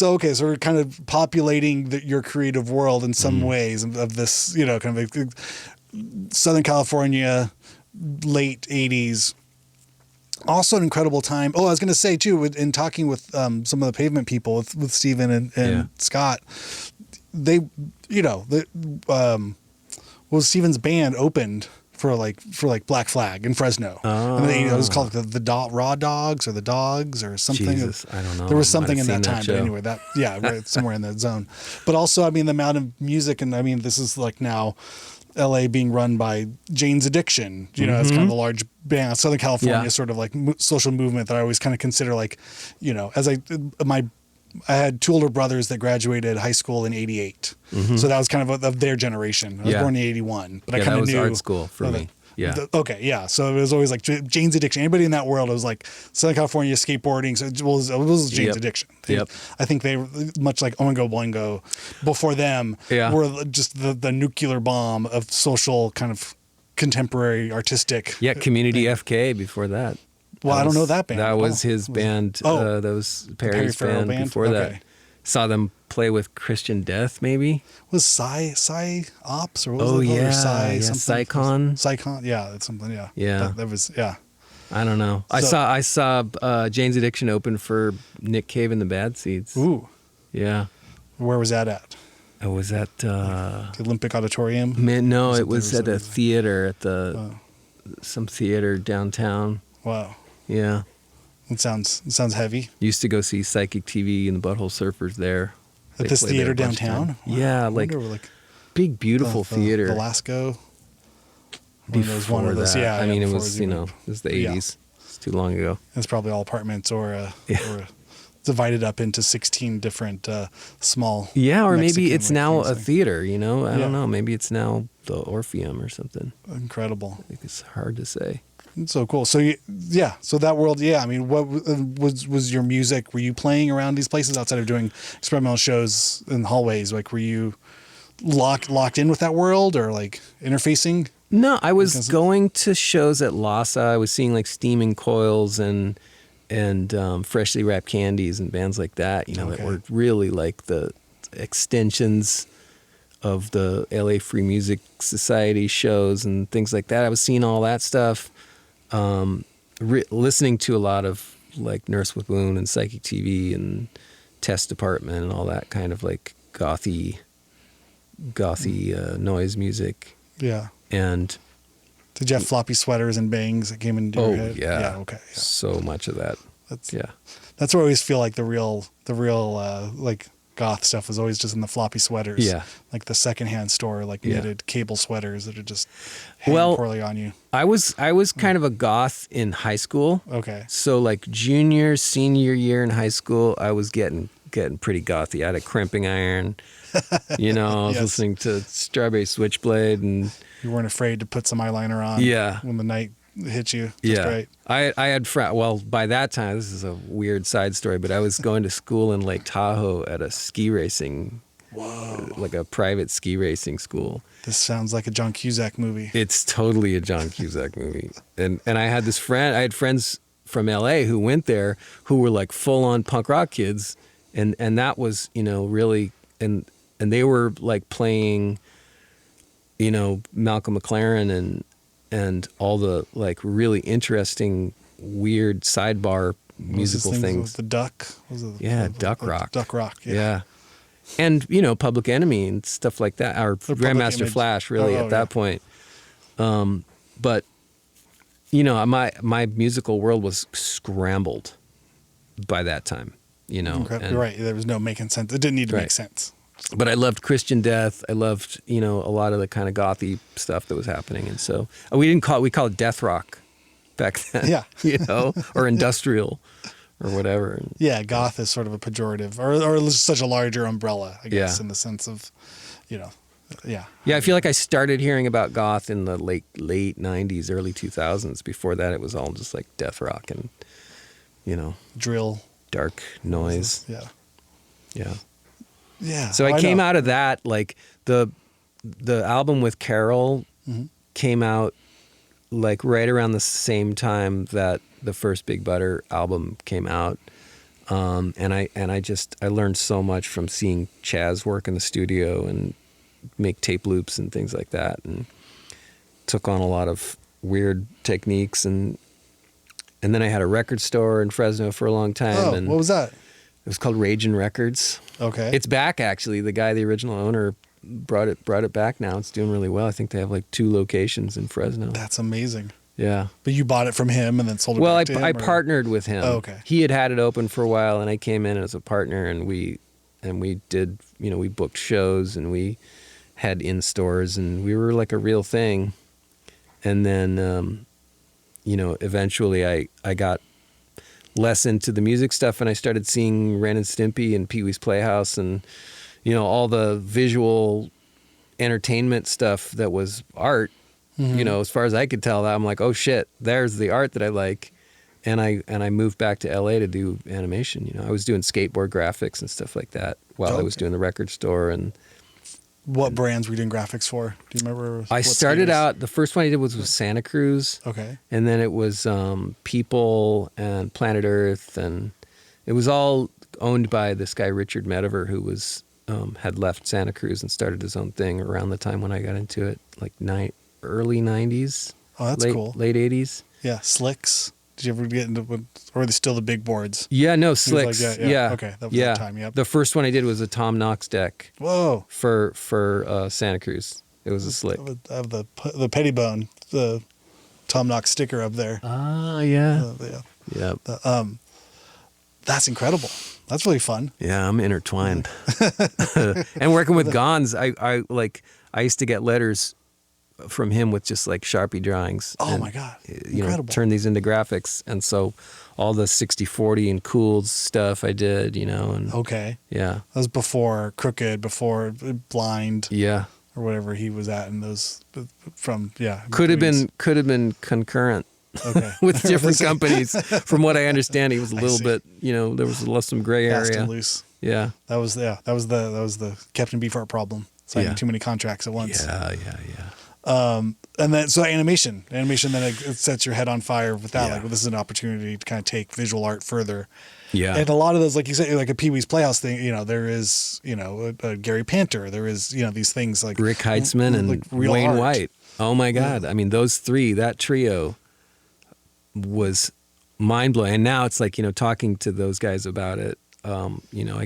okay, so we're kind of populating your creative world in some ways of this, kind of Southern California, late 80s. Also an incredible time. Oh, I was going to say too, in talking with some of the Pavement people, with Steven and Scott, they, Steven's band opened for Black Flag in Fresno. Oh. And it was called the Raw Dogs or the Dogs or something. Jesus, I don't know. There was something in that time, but anyway, right, somewhere in that zone. But also, I mean, the amount of music, and I mean, this is like now LA being run by Jane's Addiction, as kind of a large band, Southern California sort of like social movement that I always kind of consider like, as I had two older brothers that graduated high school in 88. So that was kind of their generation. I was born in 81, but I kind of knew. Art school for me. Yeah. So it was always like Jane's Addiction. Anybody in that world, it was like Southern California skateboarding. So it was Jane's Addiction. I think they, much like Oingo Boingo, before them, were just the nuclear bomb of social kind of contemporary artistic. Yeah, Community FK before that. Well, I don't know that band. That was his band. That was Perry's band before that. Saw them play with Christian Death, maybe. Was Psy Ops or what was it called? Psycon. Psycon, that's something. Yeah. That was I don't know. I saw Jane's Addiction open for Nick Cave and the Bad Seeds. Ooh. Yeah. Where was that at? It was at the Olympic Auditorium. No, it was at a theater some theater downtown. Wow. Yeah. It sounds heavy. Used to go see Psychic TV and the Butthole Surfers there. At this theater downtown? Wow. Yeah, like big, beautiful theater. Velasco. Before that. Yeah, I mean, it was, it was the 80s. Yeah. It's too long ago. It's probably all apartments or divided up into 16 different small. Yeah, or Mexican, maybe it's now a theater, I don't know. Maybe it's now the Orpheum or something. Incredible. I think it's hard to say. It's so cool. So so that world, I mean, what was your music? Were you playing around these places outside of doing experimental shows in hallways? Like, were you locked in with that world or like interfacing? No, I was going to shows at Lhasa. I was seeing like Steaming Coils and Freshly Wrapped Candies and bands like that, that were really like the extensions of the LA Free Music Society shows and things like that. I was seeing all that stuff. Listening to a lot of like Nurse with Wound and Psychic TV and Test Department and all that kind of like gothy noise music. Yeah. And did you have floppy sweaters and bangs that came into your head? Yeah. Okay. Yeah. So much of that. That's where I always feel like the real like goth stuff was always just in the floppy sweaters. Yeah. Like the secondhand store, like knitted cable sweaters that are just hanging poorly on you. I was kind of a goth in high school. Okay. So like senior year in high school, I was getting pretty gothy. I had a crimping iron. I was listening to Strawberry Switchblade, and you weren't afraid to put some eyeliner on. Yeah. When the night hit you. That's great. I had by that time, this is a weird side story, but I was going to school in Lake Tahoe at a ski racing. Whoa. Like a private ski racing school. This sounds like a John Cusack movie. It's totally a John Cusack movie. And I had friends from LA who went there who were like full on punk rock kids. And that was, really, and they were like playing, Malcolm McLaren and all the like really interesting, weird sidebar musical things. The Duck? Duck Rock. Duck Rock, yeah. And, Public Enemy and stuff like that, or Grandmaster Flash, really, at that point. But, my musical world was scrambled by that time, You're right. There was no making sense. It didn't need to make sense. But I loved Christian Death. I loved, a lot of the kind of gothy stuff that was happening. And so we call it death rock back then. Yeah. Or industrial or whatever. Yeah, goth is sort of a pejorative, or such a larger umbrella, I guess, Yeah. in the sense of, yeah. Yeah, I feel like I started hearing about goth in the late 90s, early 2000s. Before that, it was all just like death rock and, Drill. dark noise. Yeah. Yeah. Yeah. So I came out of that, like the album with Carol came out like right around the same time that the first Big Butter album came out. And I learned so much from seeing Chaz work in the studio and make tape loops and things like that, and took on a lot of weird techniques, and then I had a record store in Fresno for a long time. Oh, and what was that? It was called Ragin' Records. Okay. It's back, actually. The original owner brought it back now. It's doing really well. I think they have like 2 locations in Fresno. That's amazing. Yeah. But you bought it from him and then sold it Well, back to him? I partnered with him. Oh, okay. He had it open for a while, and I came in as a partner, and we did, we booked shows, and we had in stores, and we were like a real thing. And then, eventually I got less into the music stuff, and I started seeing Ren and Stimpy and Pee-wee's Playhouse and, all the visual entertainment stuff that was art. As far as I could tell, I'm like, oh shit, there's the art that I like. And I moved back to LA to do animation. I was doing skateboard graphics and stuff like that while I was doing the record store. And what brands were you doing graphics for? Do you remember? I started out, the first one I did was with Santa Cruz. Okay. And then it was People and Planet Earth, and it was all owned by this guy Richard Mediver, who was had left Santa Cruz and started his own thing around the time when I got into it, like early 90s. Oh, that's cool. Late 80s. Yeah, Slicks. Did you ever get into, or are they still the big boards? Yeah, no, Slicks. Like yeah. Okay, that was that time, yep. The first one I did was a Tom Knox deck. Whoa. For Santa Cruz. It was a Slick. I have the Pettibone, the Tom Knox sticker up there. Ah, yeah. Yeah. Yep. That's incredible. That's really fun. Yeah, I'm intertwined. And working with Gons, I used to get letters from him with just like Sharpie drawings. Oh and, my God. Incredible. Turn these into graphics. And so all the 60/40 and Cooled stuff I did, and Okay. yeah. That was before Crooked, before Blind. Yeah. Or whatever he was at in those Could have been concurrent. Okay. With different companies. From what I understand, he was a little bit, there was some gray Fast area. and loose. Yeah. That was the Captain Beefheart problem. Signing too many contracts at once. Yeah. And then so animation then it sets your head on fire with that. Yeah. Like, well, this is an opportunity to kind of take visual art further. Yeah. And a lot of those, like you said, like a Pee-wee's Playhouse thing, there is, a Gary Panter, there is, these things like Rick Heitzman and like real Wayne art. White. Oh my God. Yeah. I mean, those three, that trio was mind blowing. And now it's like, talking to those guys about it, I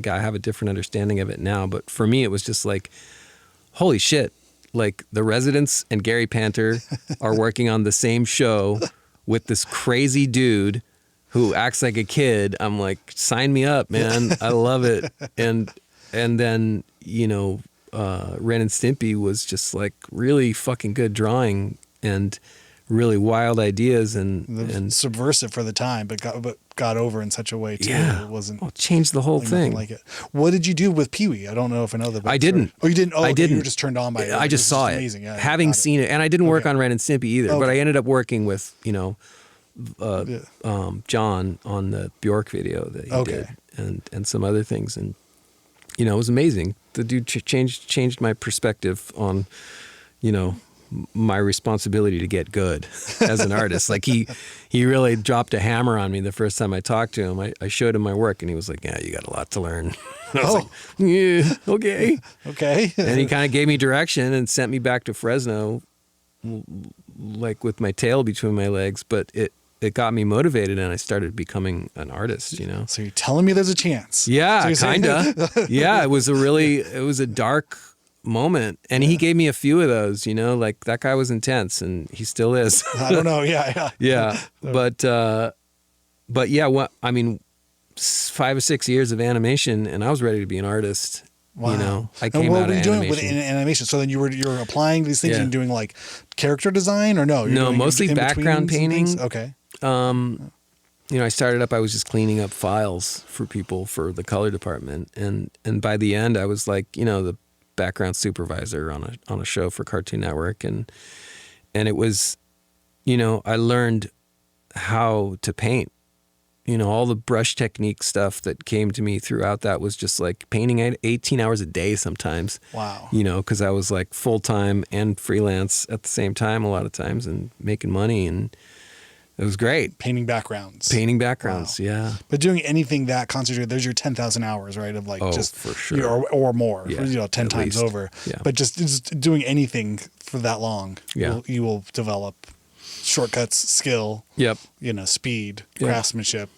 have a different understanding of it now. But for me, it was just like, holy shit. Like the Residents and Gary Panter are working on the same show with this crazy dude who acts like a kid. I'm like, sign me up, man. I love it. And then, Ren and Stimpy was just like really fucking good drawing and really wild ideas and subversive for the time, but got over in such a way too. Yeah. It wasn't changed the whole thing. Like it. What did you do with Pee-wee? I don't know if I know the backstory. I didn't. Oh, you didn't? Oh, I didn't. You were just turned on by it. I just saw it. Amazing. Yeah, having seen it. And I didn't work on Ren and Stimpy either, but I ended up working with, John on the Bjork video that he did and some other things. And, it was amazing. The dude changed my perspective on, my responsibility to get good as an artist. Like he really dropped a hammer on me the first time I talked to him. I showed him my work and he was like, yeah, you got a lot to learn. I was like, yeah, okay. Okay. And he kind of gave me direction and sent me back to Fresno, like with my tail between my legs. But it got me motivated and I started becoming an artist, So you're telling me there's a chance? Yeah, kind of. Yeah, it was a dark moment. And he gave me a few of those, like that guy was intense and he still is. I don't know. Yeah. Yeah. But yeah, 5 or 6 years of animation and I was ready to be an artist. Wow. I came out of animation. What were you doing with animation? So then you're applying these things and doing like character design or no? No, mostly background painting. Okay. I started up, I was just cleaning up files for people for the color department. And by the end, I was like, the background supervisor on a show for Cartoon Network. And it was, I learned how to paint. All the brush technique stuff that came to me throughout that was just like painting 18 hours a day sometimes. Wow. Because I was like full-time and freelance at the same time a lot of times and making money, and it was great. Painting backgrounds. Wow. Yeah. But doing anything that concentrated, there's your 10,000 hours, right? Of like just for sure. Or more, 10 times least. over. Yeah. But just doing anything for that long, you will develop shortcuts, skill, speed, craftsmanship,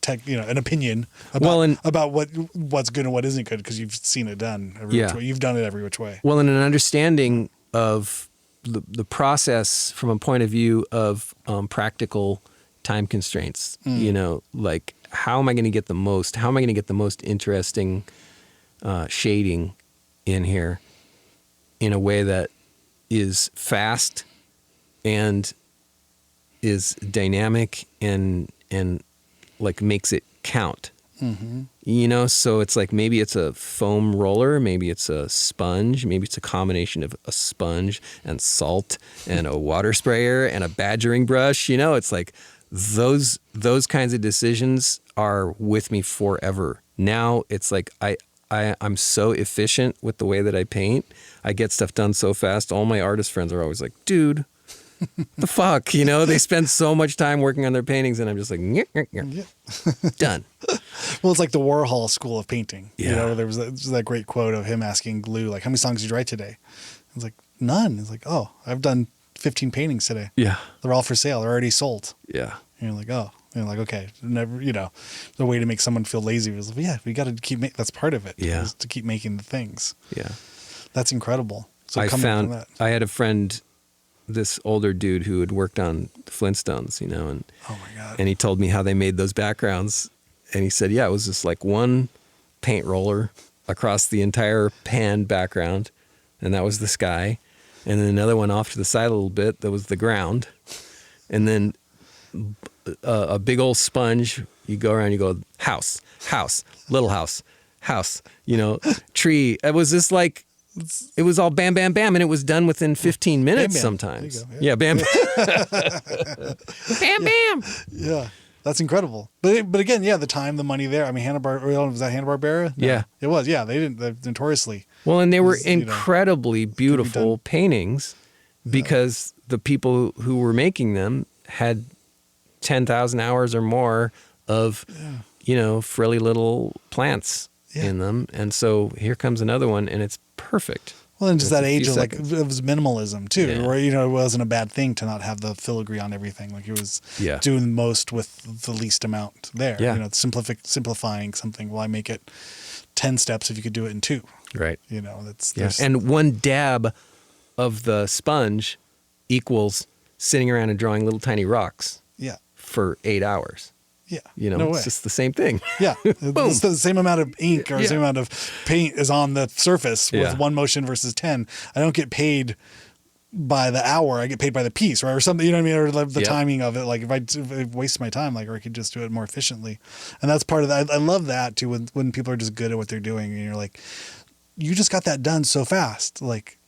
an opinion about what's good and what isn't good, because you've seen it done every which way. You've done it every which way. Well, and an understanding of the process from a point of view of practical time constraints. Like how am I going to get the most interesting shading in here in a way that is fast and is dynamic and like makes it count. Mm-hmm. So it's like maybe it's a foam roller, maybe it's a sponge, maybe it's a combination of a sponge and salt and a water sprayer and a badgering brush. It's like those kinds of decisions are with me forever. Now it's like I'm so efficient with the way that I paint. I get stuff done so fast. All my artist friends are always like, dude, the fuck, they spend so much time working on their paintings, and I'm just like, done. Well, it's like the Warhol school of painting. Yeah. There was that great quote of him asking Glue, like, how many songs did you write today? It's like, none. It's like, oh, I've done 15 paintings today. Yeah. They're all for sale. They're already sold. Yeah. And you're like, oh. And you're like, okay, never, the way to make someone feel lazy was, we got to keep that's part of it. Yeah. Is to keep making the things. Yeah. That's incredible. So I had a friend, this older dude who had worked on the Flintstones, and oh my God. And he told me how they made those backgrounds, and he said, it was just like one paint roller across the entire pan background, and that was the sky, and then another one off to the side a little bit that was the ground, and then a big old sponge. You go around, you go house, little house, tree. It was just like. It was all bam, bam, bam, and it was done within 15 minutes bam, bam. sometimes. There you go, bam, bam, bam. Yeah, that's incredible. But again, the time, the money there. I mean, was that Hanna-Barbera? No, yeah, it was. Yeah, they notoriously. Well, and they were incredibly beautiful paintings because the people who were making them had 10,000 hours or more of, frilly little plants in them, and so here comes another one, and it's perfect. Well, and just that age of like, it was minimalism too, where it wasn't a bad thing to not have the filigree on everything. Like it was doing the most with the least amount there. Yeah. Simplifying something. Why make it 10 steps if you could do it in 2? Right. That's and one dab of the sponge equals sitting around and drawing little tiny rocks. Yeah. For 8 hours. Yeah. No way. It's just the same thing. Yeah. It's the same amount of ink or the same amount of paint is on the surface with one motion versus 10. I don't get paid by the hour. I get paid by the piece, right? Or something, or the timing of it. Like if I waste my time, or I could just do it more efficiently. And that's part of that. I love that too, when people are just good at what they're doing and you're like, you just got that done so fast. Like,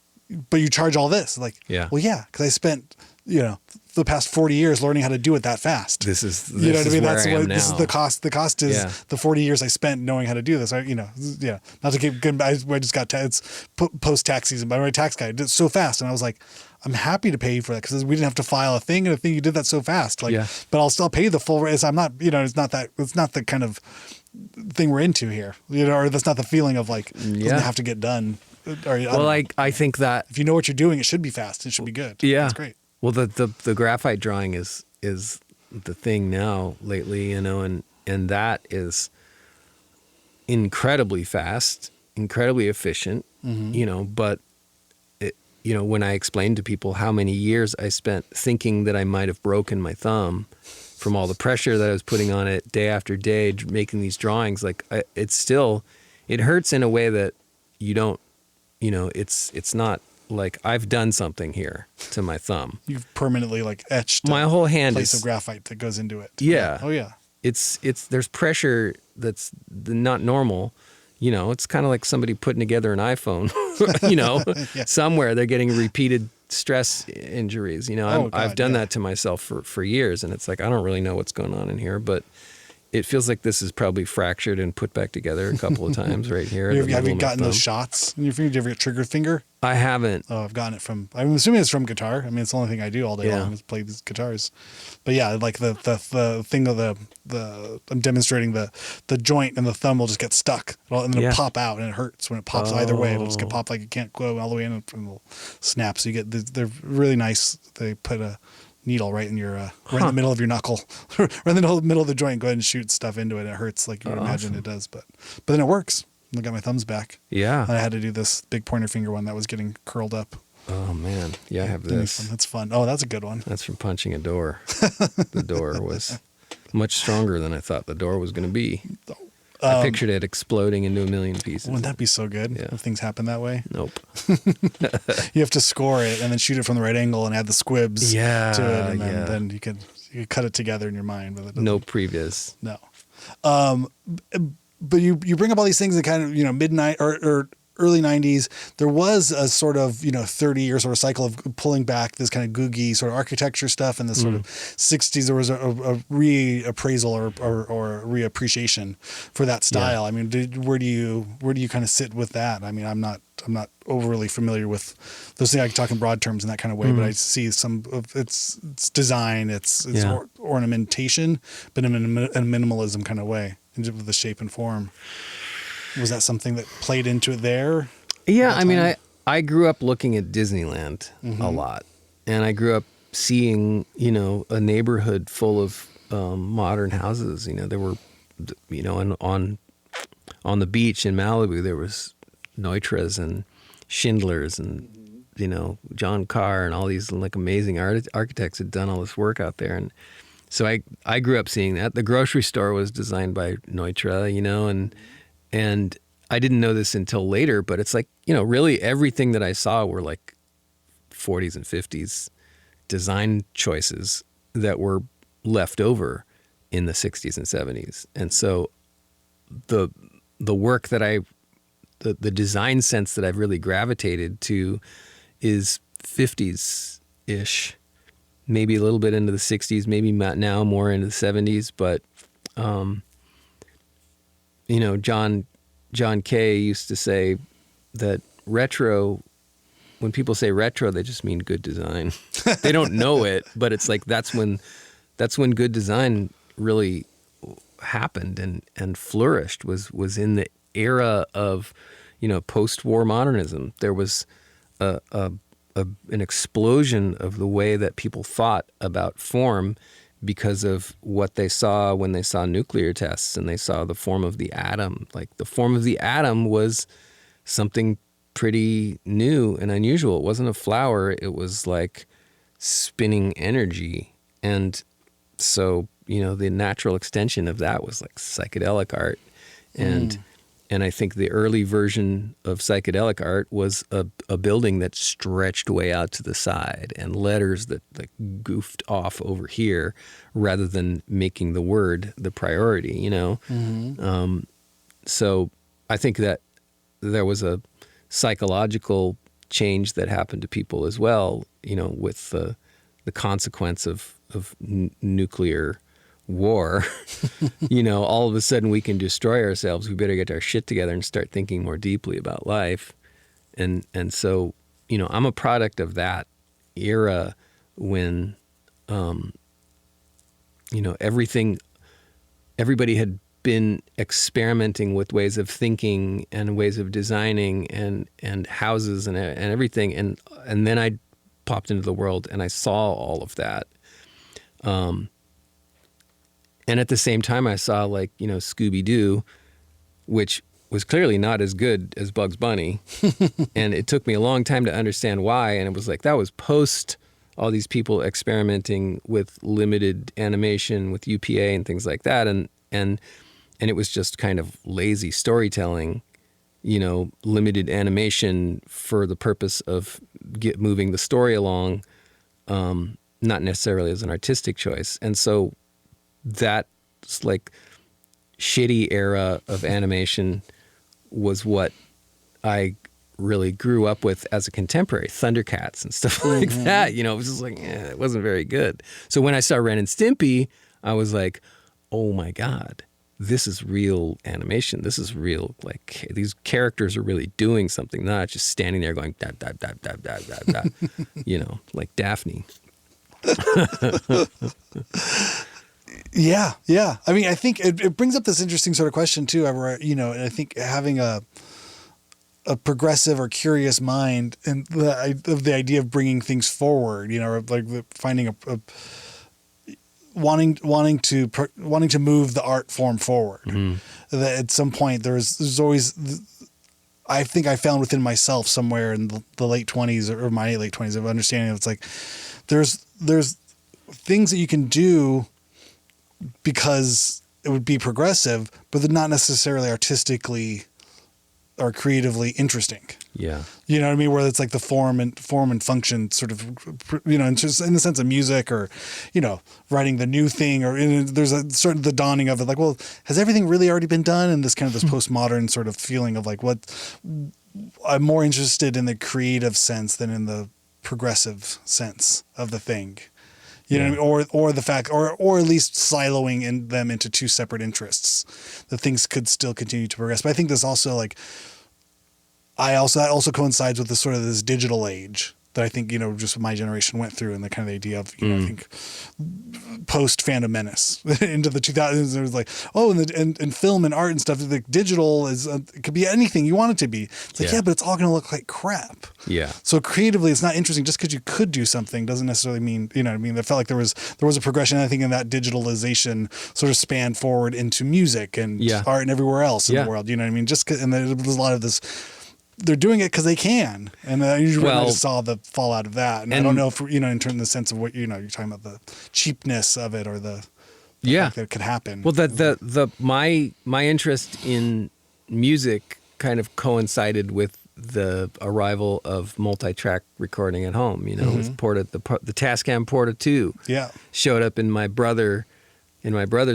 but you charge all this. Like, well, yeah, because I spent, the past 40 years learning how to do it that fast. This is what I mean? That's where I am now. This is the cost. The cost is the 40 years I spent knowing how to do this. Not to keep good. I just got it's post tax season, but my tax guy did it so fast, and I was like, I'm happy to pay you for that because we didn't have to file a thing, and you did that so fast. But I'll still pay you the full rate. I'm not, it's not the kind of thing we're into here, or that's not the feeling of like it doesn't have to get done. I think that if you know what you're doing, it should be fast. It should be good. Yeah, that's great. Well, the graphite drawing is the thing now lately, and that is incredibly fast, incredibly efficient, but when I explained to people how many years I spent thinking that I might have broken my thumb from all the pressure that I was putting on it day after day, making these drawings, it hurts in a way that you don't, it's not like I've done something here to my thumb. You've permanently etched my whole hand place of graphite that goes into it. Yeah. Oh yeah. there's pressure that's not normal. You know, it's kind of like somebody putting together an iPhone, you know, Yeah. somewhere they're getting repeated stress injuries. You know, Oh, God, I've done yeah. that to myself for years, and it's like, I don't really know what's going on in here, but it feels like this is probably fractured and put back together a couple of times right here. Have you gotten those shots in your finger? Do you ever get trigger finger? I haven't. Oh, I've gotten it from, I'm assuming it's from guitar. I mean, it's the only thing I do all day Yeah. long is play these guitars. But yeah, like the thing of I'm demonstrating the joint and the thumb will just get stuck and then Yeah. it'll pop out and it hurts when it pops either way. It'll just get Oh. popped like it can't go all the way in and it'll snap. So you get, they're really nice. They put a needle right in your, right in the middle of your knuckle, right in the middle of the joint. Go ahead and shoot stuff into it. It hurts like you would imagine it does, but then it works. I got my thumbs back. Yeah. And I had to do this big pointer finger one that was getting curled up. Oh man. Yeah, I have this. That's fun. Oh, that's a good one. That's from punching a door. The door was much stronger than I thought the door was going to be. I pictured it exploding into a million pieces. Wouldn't that be so good Yeah. if things happen that way? Nope. You have to score it and then shoot it from the right angle and add the squibs Yeah, to it, and yeah. then you could cut it together in your mind. But it doesn't- No previs. no. But you bring up all these things that kind of, you know, midnight or early 90s, there was a sort of, you know, 30-year sort of cycle of pulling back this kind of googie sort of architecture stuff. And the sort of 60s, there was a reappraisal or reappreciation for that style. Yeah. I mean, where do you kind of sit with that? I mean, I'm not overly familiar with those things. I can talk in broad terms in that kind of way, but I see some of it's design, it's Yeah. ornamentation, but in a minimalism kind of way, with the shape and form. Was that something that played into it there? Yeah, that I mean, time? I grew up looking at Disneyland a lot, and I grew up seeing, you know, a neighborhood full of modern houses. You know, there were, you know, and on the beach in Malibu, there was Neutras and Schindlers and, you know, John Carr and all these like amazing architects had done all this work out there. And so I grew up seeing that. The grocery store was designed by Neutra, you know, and I didn't know this until later, but it's like, you know, really everything that I saw were like 40s and 50s design choices that were left over in the 60s and 70s. And so the work that the design sense that I've really gravitated to is 50s-ish, maybe a little bit into the 60s, maybe now more into the 70s, but you know, John Kay used to say that retro, when people say retro, they just mean good design. They don't know it, but it's like that's when good design really happened and flourished, was in the era of, you know, post-war modernism. There was an explosion of the way that people thought about form because of what they saw when they saw nuclear tests and they saw the form of the atom. Like the form of the atom was something pretty new and unusual. It wasn't a flower. It was like spinning energy. And so, you know, the natural extension of that was like psychedelic art. And I think the early version of psychedelic art was a building that stretched way out to the side and letters that goofed off over here rather than making the word the priority, you know? So I think that there was a psychological change that happened to people as well, you know, with the consequence of nuclear war. You know, all of a sudden we can destroy ourselves. We better get our shit together and start thinking more deeply about life. And so, you know, I'm a product of that era when, you know, everybody had been experimenting with ways of thinking and ways of designing and houses and everything. And then I popped into the world and I saw all of that. And at the same time, I saw, like, you know, Scooby-Doo, which was clearly not as good as Bugs Bunny. And it took me a long time to understand why. And it was like, that was post all these people experimenting with limited animation, with UPA and things like that. And it was just kind of lazy storytelling, you know, limited animation for the purpose of moving the story along, not necessarily as an artistic choice. And so that like shitty era of animation was what I really grew up with as a contemporary, Thundercats and stuff like that. You know, it was just like, it wasn't very good. So when I saw Ren and Stimpy, I was like, oh my God, this is real animation. This is real, like, these characters are really doing something, not just standing there going, dab, dab, dab, dab, dab, dab, dab, you know, like Daphne. Yeah. I mean, I think it brings up this interesting sort of question too, where, you know, and I think having a progressive or curious mind and the idea of bringing things forward, you know, or like finding wanting to move the art form forward. That at some point there's always, I think I found within myself somewhere in the late 20s or my late 20s of understanding of, it's like there's things that you can do because it would be progressive, but they're not necessarily artistically or creatively interesting. Yeah. You know what I mean? Where it's like the form and function sort of, you know, just in the sense of music or, you know, writing the new thing, or there's a sort of the dawning of it, like, well, has everything really already been done? And this kind of this postmodern sort of feeling of like, what I'm more interested in the creative sense than in the progressive sense of the thing. You know what I mean? Or the fact, or at least siloing them into two separate interests. The things could still continue to progress. But I think this also that also coincides with the sort of this digital age that I think, you know, just my generation went through, and the kind of the idea of, you know, I think post Phantom Menace into the 2000s, it was like, oh, and film and art and stuff, like digital is it could be anything you want it to be. It's like, yeah, but it's all going to look like crap. Yeah. So creatively, it's not interesting. Just because you could do something doesn't necessarily mean, you know what I mean? I felt like there was a progression, I think, in that digitalization sort of spanned forward into music and art and everywhere else in the world. You know what I mean? And there was a lot of this. They're doing it because they can, and I usually just saw the fallout of that. And I don't know if, you know, in terms of the sense of what, you know, you're talking about the cheapness of it or the fact that it could happen. Well, my interest in music kind of coincided with the arrival of multi-track recording at home. You know, it was the Tascam Porta 2 showed up in my brother's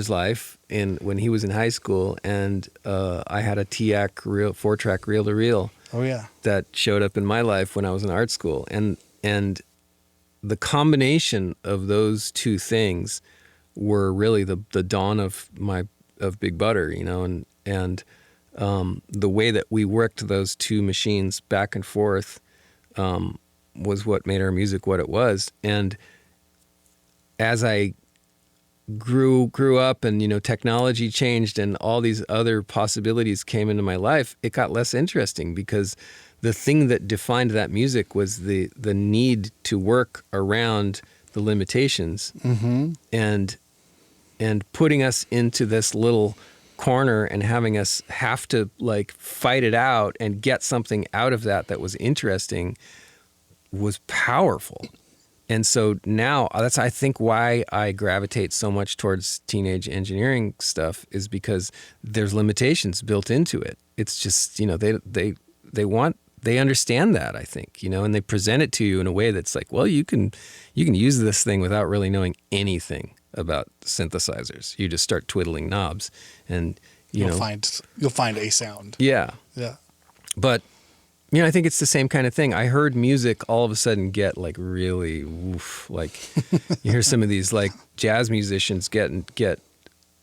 life when he was in high school, and I had a TAC 4-track reel-to-reel. Oh yeah, that showed up in my life when I was in art school, and the combination of those two things were really the dawn of Big Butter, you know, and the way that we worked those two machines back and forth was what made our music what it was. And as I grew up, and, you know, technology changed and all these other possibilities came into my life, it got less interesting, because the thing that defined that music was the need to work around the limitations, and putting us into this little corner and having us have to like fight it out and get something out of that was interesting was powerful. And so now that's, I think, why I gravitate so much towards teenage engineering stuff, is because there's limitations built into it. It's just, you know, they understand that, I think, you know, and they present it to you in a way that's like, well, you can use this thing without really knowing anything about synthesizers. You just start twiddling knobs, and you'll find a sound. Yeah. But, you know, I think it's the same kind of thing. I heard music all of a sudden get like really woof, like you hear some of these like jazz musicians get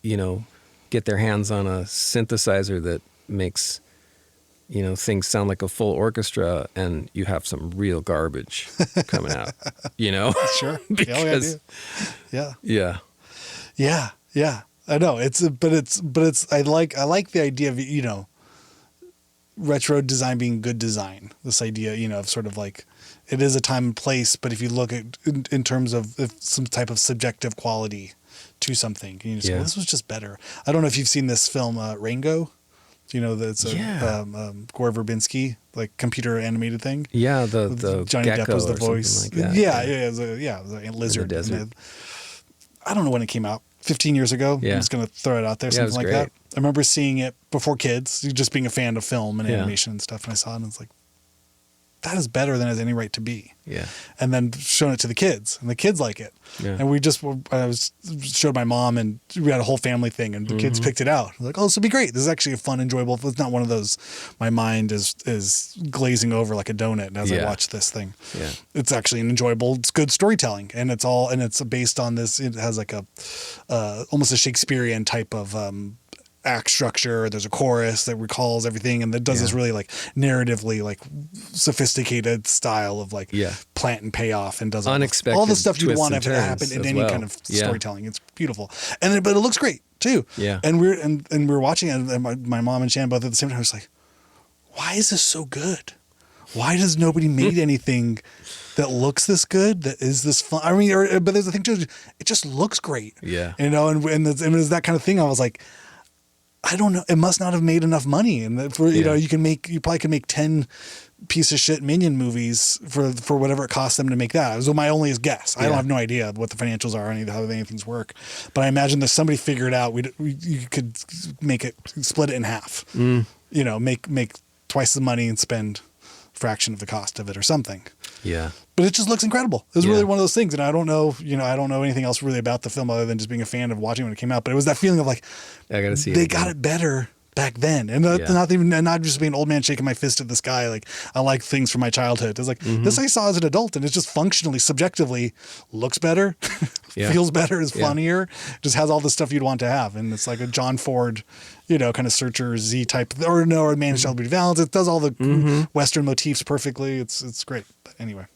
their hands on a synthesizer that makes, you know, things sound like a full orchestra, and you have some real garbage coming out, you know? Sure. Because, yeah. I know but I like the idea of, you know, retro design being good design. This idea, you know, of sort of like, it is a time and place, but if you look at in terms of some type of subjective quality to something, you just go, well, this was just better. I don't know if you've seen this film Rango. You know, that's Gore Verbinski, like computer animated thing. Yeah, the Johnny Depp was the voice. Like that. It was a lizard. In the desert. I don't know when it came out. 15 years ago. Yeah. I'm just going to throw it out there, something like that. I remember seeing it before kids, just being a fan of film and animation and stuff, and I saw it and it's like, that is better than it has any right to be. Yeah. And then showing it to the kids, and the kids like it. Yeah. And showed my mom, and we had a whole family thing, and the kids picked it out. Like, oh, this will be great. This is actually a fun, enjoyable. It's not one of those, my mind is glazing over like a donut as I watch this thing. Yeah. It's actually an enjoyable, it's good storytelling, and it's based on this. It has like a almost a Shakespearean type of act structure. There's a chorus that recalls everything, and that does this really like narratively like sophisticated style of like plant and payoff, and does unexpected all the stuff you want to turns happen in any kind of Yeah. storytelling. It's beautiful, but it looks great too. Yeah. And we're watching it, and my mom and Shan both at the same time was like, why is this so good? Why does nobody made anything that looks this good, that is this fun? I mean, but there's the thing too, it just looks great. Yeah. You know, and it was that kind of thing. I was like, I don't know. It must not have made enough money, and for you know, you probably could make 10 piece of shit Minion movies for whatever it cost them to make that. It was my only guess. I don't have no idea what the financials are, or how anything's work, but I imagine that somebody figured out you could make it, split it in half. You know, make twice the money and spend a fraction of the cost of it or something. Yeah. But it just looks incredible. It was really one of those things. And I don't know anything else really about the film other than just being a fan of watching when it came out. But it was that feeling of like, I gotta see they got it better back then. And not just being an old man shaking my fist at the sky. Like, I like things from my childhood. It's like, this I saw as an adult, and it's just functionally, subjectively looks better, feels better, is funnier, just has all the stuff you'd want to have. And it's like a John Ford, you know, kind of Searcher Z type, or Man Shall Be Balanced. It does all the Western motifs perfectly. It's great. But anyway.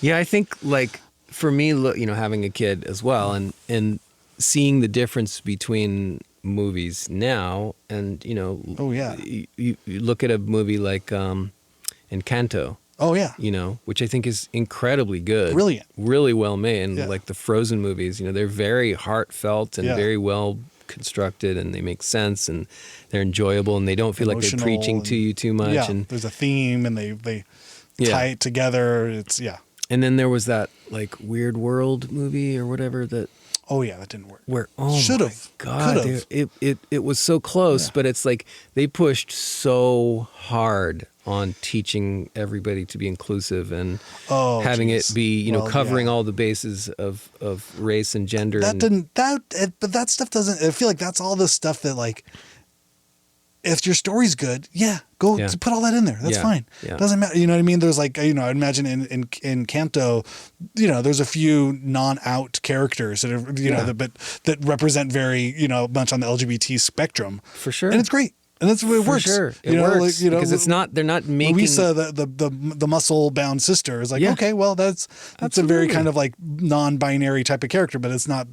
Yeah, I think like for me, you know, having a kid as well, and seeing the difference between movies now, and you know, you look at a movie like Encanto. Oh yeah, you know, which I think is incredibly good, brilliant, really well made, and like the Frozen movies, you know, they're very heartfelt and very well constructed, and they make sense, and they're enjoyable, and they don't feel like they're preaching to you too much. Yeah, and there's a theme, and they tie it together. It's And then there was that like Weird World movie or whatever that. Oh yeah, that didn't work. Where should have, God, it was so close, but it's like they pushed so hard on teaching everybody to be inclusive and having it be, you know, covering all the bases of race and gender. But that stuff doesn't. I feel like that's all the stuff that like. If your story's good, go put all that in there. That's fine. Yeah. Doesn't matter. You know what I mean? There's like, you know, I imagine in Canto, you know, there's a few non-out characters that are, you know, that represent very, you know, much on the LGBT spectrum. For sure. And it's great. And that's the way it works. Sure. It works. Like, because they're not making Louisa, the muscle bound sister is like, okay, well, that's a very kind of like non-binary type of character, but it's not,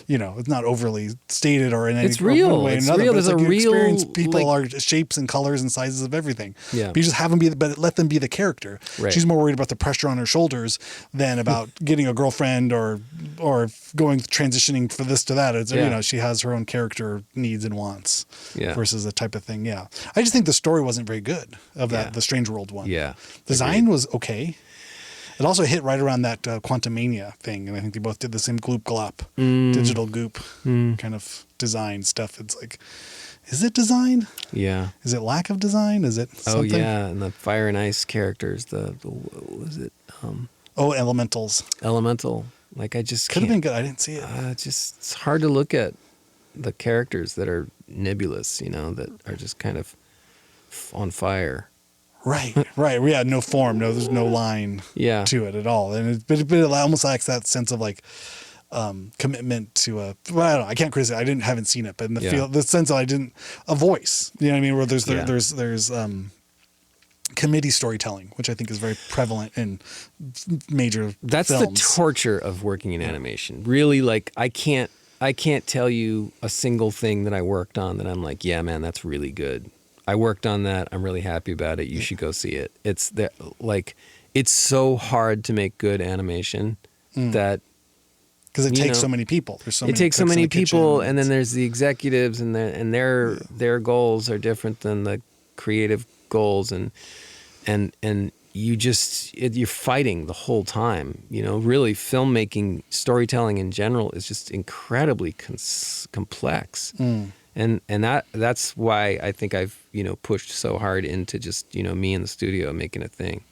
you know, it's not overly stated or in any real. way or it's another. Real. But it's There's like a real experience people are shapes and colors and sizes of everything. Yeah. But you just have them but let them be the character. Right. She's more worried about the pressure on her shoulders than about getting a girlfriend or transitioning for this to that. It's, you know, she has her own character needs and wants versus the type of thing. Yeah. I just think the story wasn't very good of the Strange World one. Yeah. Design was okay. It also hit right around that Quantumania thing, and I think they both did the same gloop glop, digital goop kind of design stuff. It's like, is it design? Yeah. Is it lack of design? Is it something? Oh yeah, and the fire and ice characters. What was it? Elementals. Elemental. Like I just could have been good. I didn't see it. It's hard to look at the characters that are nebulous, you know, that are just kind of on fire. Right. Yeah, no form. No, there's no line to it at all. And it almost lacks that sense of like commitment to I don't know. I can't criticize. I haven't seen it, but in the sense that a voice. You know what I mean? Where there's committee storytelling, which I think is very prevalent in major That's films. The torture of working in animation. Really, like I can't tell you a single thing that I worked on that I'm like, yeah, man, that's really good. I worked on that. I'm really happy about it. You should go see it. It's so hard to make good animation that because it takes so many people. It takes so many people, and then there's the executives, and their goals are different than the creative goals, and you're fighting the whole time. You know, really, filmmaking, storytelling in general is just incredibly complex. And that's why I think I've, you know, pushed so hard into just, you know, me in the studio making a thing.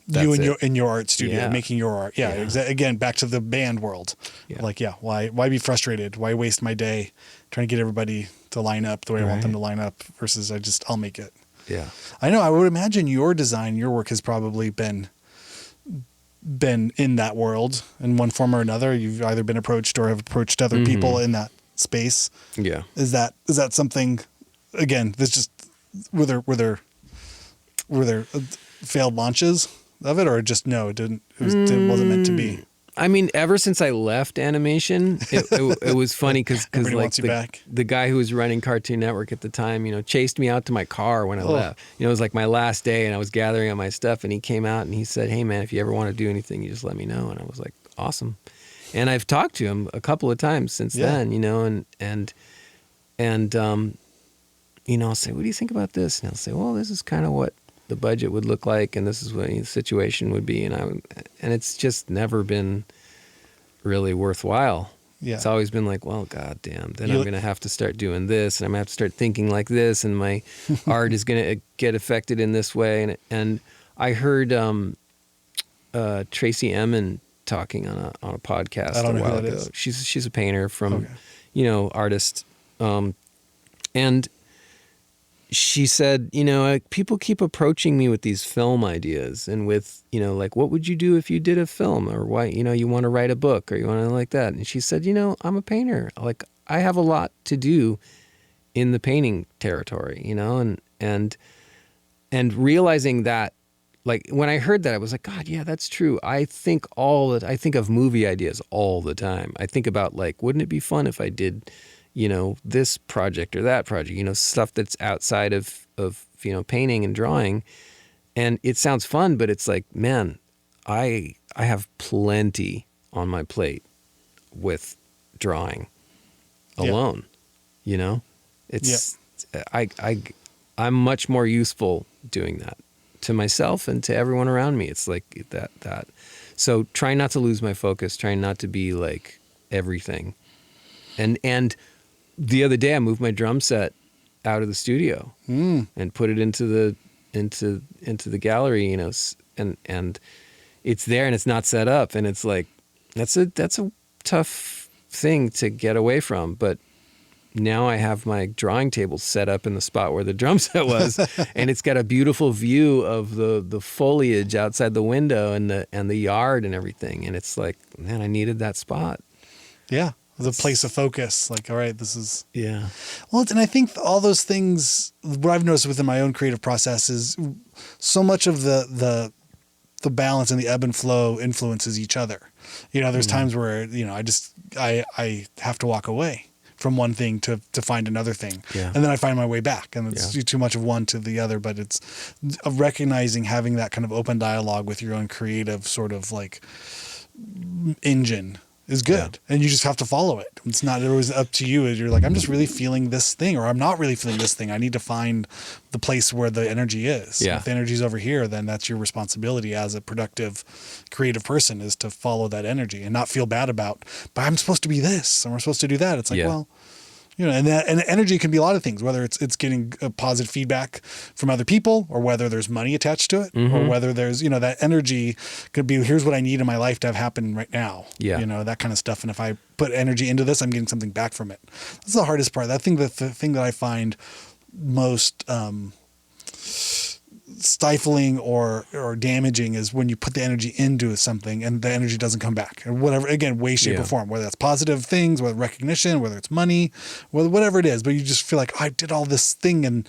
you and in your art studio, Yeah. making your art. Yeah. Again, back to the band world. Yeah. Like, why be frustrated? Why waste my day trying to get everybody to line up the way I want them to line up versus I'll make it. Yeah. I know. I would imagine your design, your work has probably been in that world in one form or another. You've either been approached or have approached other people in that space. Yeah. Is that something, again, this just, were there failed launches of it, or just no, it wasn't meant to be? I mean, ever since I left animation, it was funny because like the guy who was running Cartoon Network at the time, chased me out to my car when I left. It was like my last day, and I was gathering up my stuff, and he came out and he said, "Hey man, if you ever want to do anything, you just let me know." And I was like, "Awesome." And I've talked to him a couple of times since then, and I'll say, "What do you think about this?" And he'll say, "Well, this is kind of what the budget would look like, and this is what the situation would be," and it's just never been really worthwhile. Yeah. It's always been like, well, goddamn, then I'm going to have to start doing this, and I'm going to have to start thinking like this, and my art is going to get affected in this way. And I heard Tracy Emin talking on a podcast a while ago. She's a painter from, artist, and she said, people keep approaching me with these film ideas and with, like, what would you do if you did a film, or why, you want to write a book, or you want to like that. And she said, I'm a painter. Like, I have a lot to do in the painting territory, and realizing that, like, when I heard that, I was like, God, yeah, that's true. I think of movie ideas all the time. I think about, like, wouldn't it be fun if I did, this project or that project, stuff that's outside of painting and drawing. And it sounds fun, but it's like, man, I have plenty on my plate with drawing alone, it's, I'm much more useful doing that to myself and to everyone around me. It's like that. So trying not to lose my focus, trying not to be like everything. And the other day I moved my drum set out of the studio and put it into the gallery, and it's there and it's not set up, and it's like that's a tough thing to get away from. But now I have my drawing table set up in the spot where the drum set was, and it's got a beautiful view of the foliage outside the window and the yard and everything. And it's like, man, I needed that spot. Yeah. The place of focus, like, all right, this is... Yeah. Well, and I think all those things, what I've noticed within my own creative process is so much of the balance and the ebb and flow influences each other. There's times where, I have to walk away from one thing to find another thing. Yeah. And then I find my way back, and it's too much of one to the other. But it's recognizing, having that kind of open dialogue with your own creative sort of like engine is good. And you just have to follow it. It's not always up to you. You're like, I'm just really feeling this thing, or I'm not really feeling this thing. I need to find the place where the energy is. Yeah. If the energy is over here, then that's your responsibility as a productive, creative person, is to follow that energy and not feel bad about, but I'm supposed to be this, and we're supposed to do that. It's like, well, and energy can be a lot of things, whether it's getting a positive feedback from other people, or whether there's money attached to it, or whether there's, that energy could be, here's what I need in my life to have happen right now. Yeah. That kind of stuff. And if I put energy into this, I'm getting something back from it. That's the hardest part. I think that the thing that I find most stifling or damaging is when you put the energy into something and the energy doesn't come back, and whatever, again, way, shape, or form, whether that's positive things, whether recognition, whether it's money, whatever it is, but you just feel like, I did all this thing and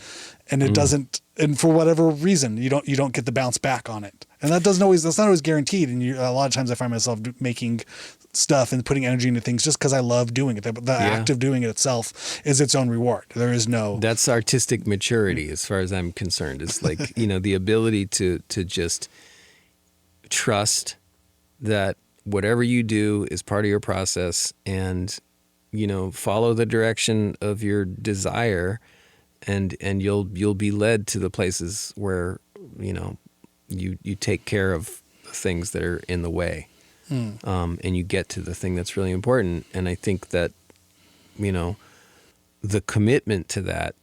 it doesn't, and for whatever reason, you don't get the bounce back on it. And that's not always guaranteed. And a lot of times I find myself making stuff and putting energy into things just because I love doing it. The act of doing it itself is its own reward. There is no... That's artistic maturity, as far as I'm concerned. It's like, the ability to just trust that whatever you do is part of your process, and, follow the direction of your desire, and you'll be led to the places where, you take care of the things that are in the way. And you get to the thing that's really important. And I think that, the commitment to that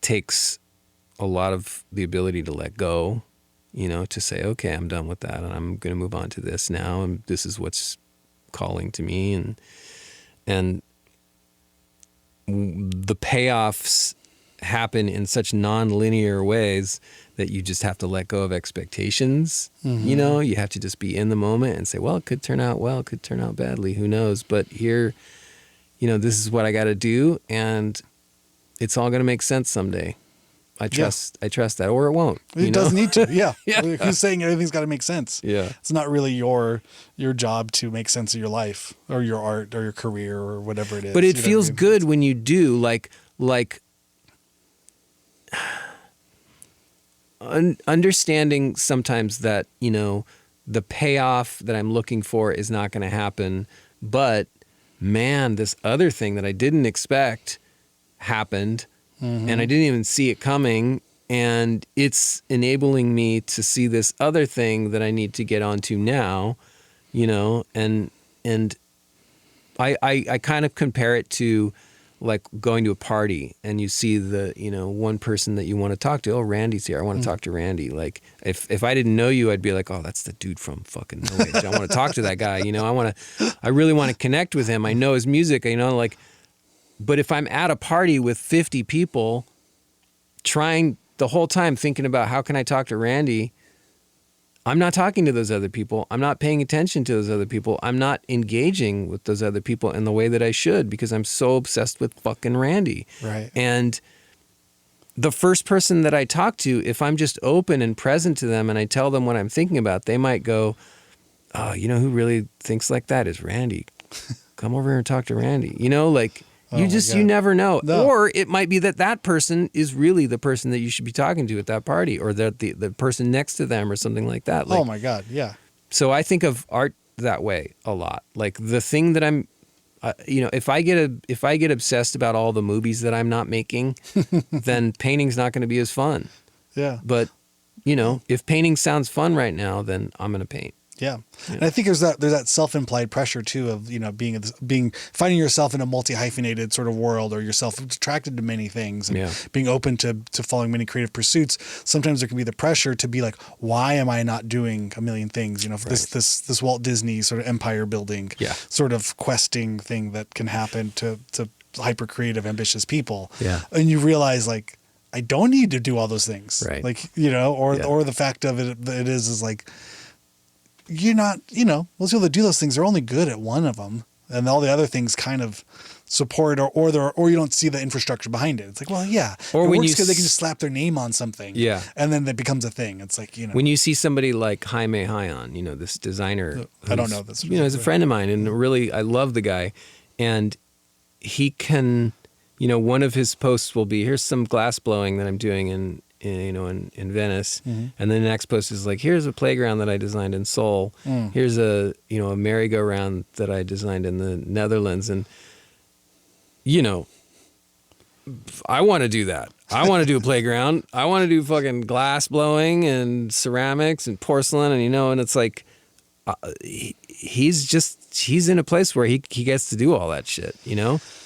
takes a lot of the ability to let go to say, okay, I'm done with that and I'm going to move on to this now. And this is what's calling to me. And the payoffs happen in such non-linear ways that you just have to let go of expectations. You have to just be in the moment and say, well, it could turn out well, it could turn out badly, who knows? But here, this is what I got to do, and it's all going to make sense someday. I trust that, or it won't. It does need to. Yeah. Yeah. Who's saying everything's got to make sense? Yeah. It's not really your job to make sense of your life or your art or your career or whatever it is. But it feels good when you do, like understanding sometimes that, the payoff that I'm looking for is not going to happen, but man, this other thing that I didn't expect happened. And I didn't even see it coming, and it's enabling me to see this other thing that I need to get onto now, and I kind of compare it to like going to a party and you see the, one person that you want to talk to. Oh, Randy's here. I want to talk to Randy. Like if I didn't know you, I'd be like, oh, that's the dude from fucking No Age. I want to talk to that guy. I really want to connect with him. I know his music, but if I'm at a party with 50 people trying the whole time thinking about how can I talk to Randy, I'm not talking to those other people. I'm not paying attention to those other people. I'm not engaging with those other people in the way that I should because I'm so obsessed with fucking Randy. Right. And the first person that I talk to, if I'm just open and present to them and I tell them what I'm thinking about, they might go, oh, who really thinks like that is Randy. Come over here and talk to Randy. You never know. No. Or it might be that person is really the person that you should be talking to at that party, or that the person next to them or something like that. Oh my God. Yeah. So I think of art that way a lot. Like the thing that I'm, if I get obsessed about all the movies that I'm not making, then painting's not going to be as fun. Yeah. But, if painting sounds fun right now, then I'm going to paint. Yeah. And I think there's that self-implied pressure too of, finding yourself in a multi-hyphenated sort of world, or yourself attracted to many things and being open to following many creative pursuits. Sometimes there can be the pressure to be like, why am I not doing a million things? For this Walt Disney sort of empire building sort of questing thing that can happen to hyper creative, ambitious people. Yeah. And you realize like, I don't need to do all those things. Right. Like, or the fact of it is like, you're not, most people that do those things are only good at one of them, and all the other things kind of support or you don't see the infrastructure behind it. It's like, well, yeah, or it when works because they can just slap their name on something, and then it becomes a thing. It's like, when you see somebody like Jaime Hayan, this designer, I don't know this, he's a friend of mine, and really, I love the guy, and he can, one of his posts will be, here's some glass blowing that I'm doing in Venice. And then the next post is like, here's a playground that I designed in Seoul. Here's a merry-go-round that I designed in the Netherlands. And, I want to do that. I want to do a playground. I want to do fucking glass blowing and ceramics and porcelain. And, and it's like, he's in a place where he gets to do all that shit.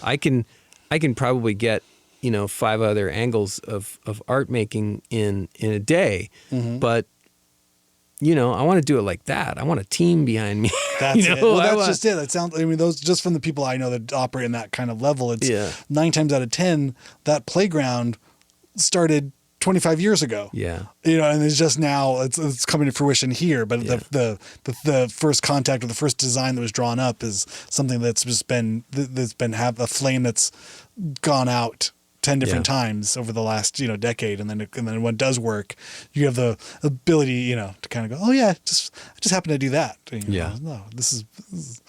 I can probably get, 5 other angles of art making in a day, but I want to do it like that. I want a team behind me. That's it. Well, that's just it. It sounds. Those just from the people I know that operate in that kind of level. It's 9 times out of 10 that playground started 25 years ago. Yeah. And it's just now it's coming to fruition here. But the first contact or the first design that was drawn up is something that's just been have a flame that's gone out 10 different times over the last, decade. And then when it does work, you have the ability, to kind of go, oh yeah, I just happen to do that. No, this is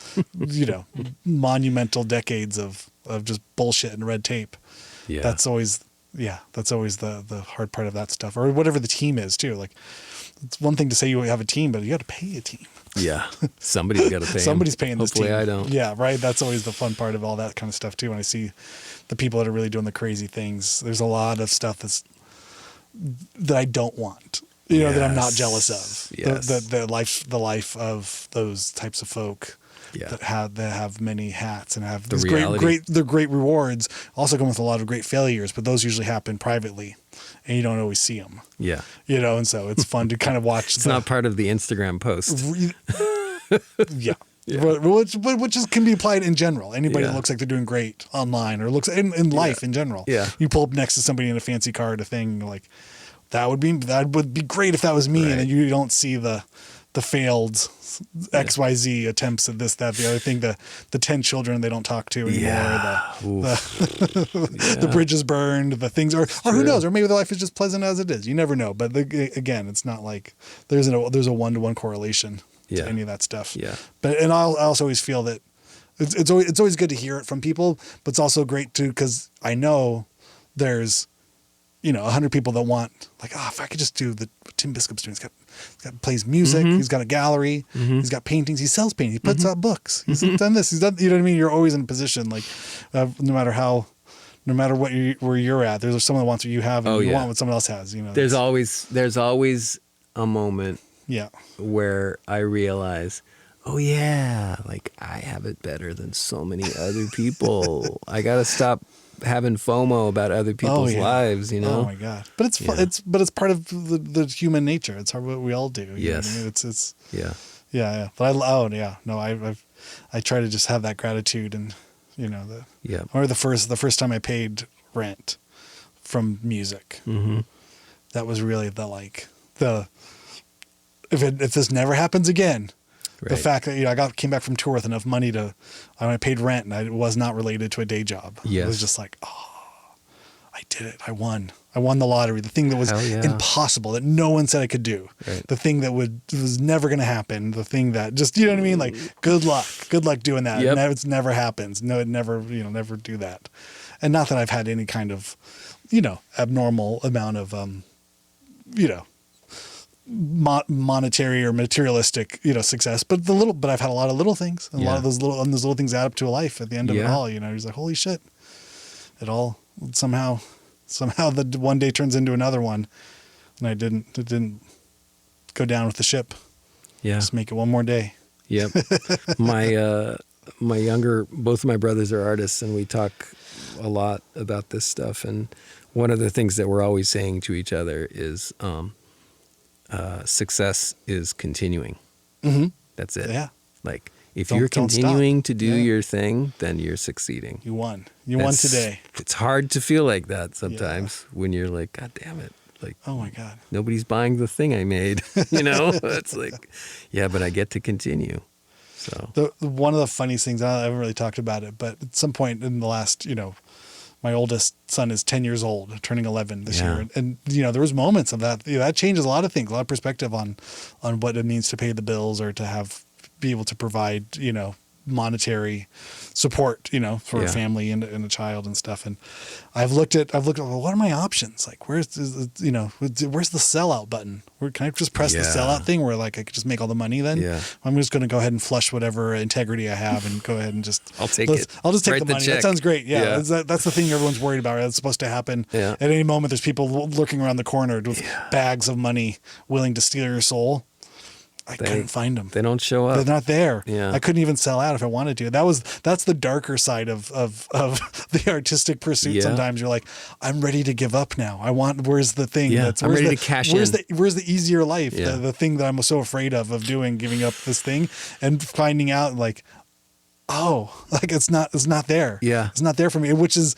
monumental decades of just bullshit and red tape. Yeah. That's always the hard part of that stuff, or whatever the team is too. Like, it's one thing to say you have a team, but you got to pay a team. Yeah. Somebody's got to pay. Somebody's paying this team. Hopefully I don't. Yeah. Right. That's always the fun part of all that kind of stuff too. When I see the people that are really doing the crazy things, there's a lot of stuff that I don't want, that I'm not jealous of. Yes. The life of those types of folk. Yeah. That have many hats and have the these great rewards. Also come with a lot of great failures, but those usually happen privately, and you don't always see them. Yeah. And so it's fun to kind of watch. It's not part of the Instagram post. Yeah. Which can be applied in general. Anybody that looks like they're doing great online or looks in life in general. Yeah. You pull up next to somebody in a fancy car at a thing, like that would be great if that was me. Right. And then you don't see the failed XYZ attempts at this, that, the other thing, the 10 children they don't talk to anymore, the bridge is burned, the things or who knows, or maybe their life is just pleasant as it is. You never know. But again, it's not like there's a 1-to-1 correlation to any of that stuff. Yeah. But I also always feel that it's always good to hear it from people, but it's also great too, because I know there's 100 people that want, like, if I could just do what Tim Biskup's doing. He's got plays music. He's got a gallery. He's got paintings. He sells paintings. He puts out books. He's done this. He's done. You know what I mean? You're always in a position, like, no matter where you're at, there's someone that wants what you have, and you want what someone else has. There's always a moment. Yeah. Where I realize, like, I have it better than so many other people. I gotta stop having FOMO about other people's lives, Oh my God! But it's it's part of the human nature. It's what we all do. Yes. Know what I mean? Yeah. But I try to just have that gratitude, and or the first time I paid rent from music, that was really if this never happens again. Right. The fact that I came back from tour with enough money I paid rent, and it was not related to a day job. Yes. It was just like, I did it. I won the lottery. The thing that was impossible, that no one said I could do. Right. The thing that was never going to happen. The thing that just, you know what I mean? Like, good luck doing that. Yep. It never happens. No, it never, never do that. And not that I've had any kind of, abnormal amount of, monetary or materialistic, success, but I've had a lot of little things, and a lot of those little things add up to a life at the end of it all. He's like, holy shit, it all somehow the one day turns into another one, and it didn't go down with the ship. Yeah, just make it one more day. Yep. Both of my brothers are artists, and we talk a lot about this stuff. And one of the things that we're always saying to each other is, success is continuing. Mm-hmm. That's it. Yeah. Like, if you're continuing to do your thing, then you're succeeding. You won. You won today. It's hard to feel like that sometimes when you're like, God damn it. Like, oh my God, nobody's buying the thing I made. It's like, but I get to continue. So one of the funniest things, I haven't really talked about it, but at some point in the last, my oldest son is 10 years old, turning 11 this year. And there was moments of that. That changes a lot of things, a lot of perspective on what it means to pay the bills or to be able to provide, monetary support, for a family and a child and stuff. And I've looked at, well, what are my options? Like, where's the sellout button? Can I just press the sellout thing where like I could just make all the money then? Yeah. I'm just going to go ahead and flush whatever integrity I have and go ahead and just, I'll just take the money. Check. That sounds great. Yeah. That's the thing everyone's worried about. Right? It's supposed to happen at any moment. There's people lurking around the corner with bags of money willing to steal your soul. I couldn't find them. They don't show up. They're not there. Yeah. I couldn't even sell out if I wanted to. That's the darker side of the artistic pursuit. Yeah. Sometimes you're like, I'm ready to give up now. Where's the thing? Yeah. I'm ready to cash in. Where's the easier life? Yeah. The thing that I'm so afraid of doing, giving up this thing and finding out like, like it's not there. Yeah. It's not there for me, which is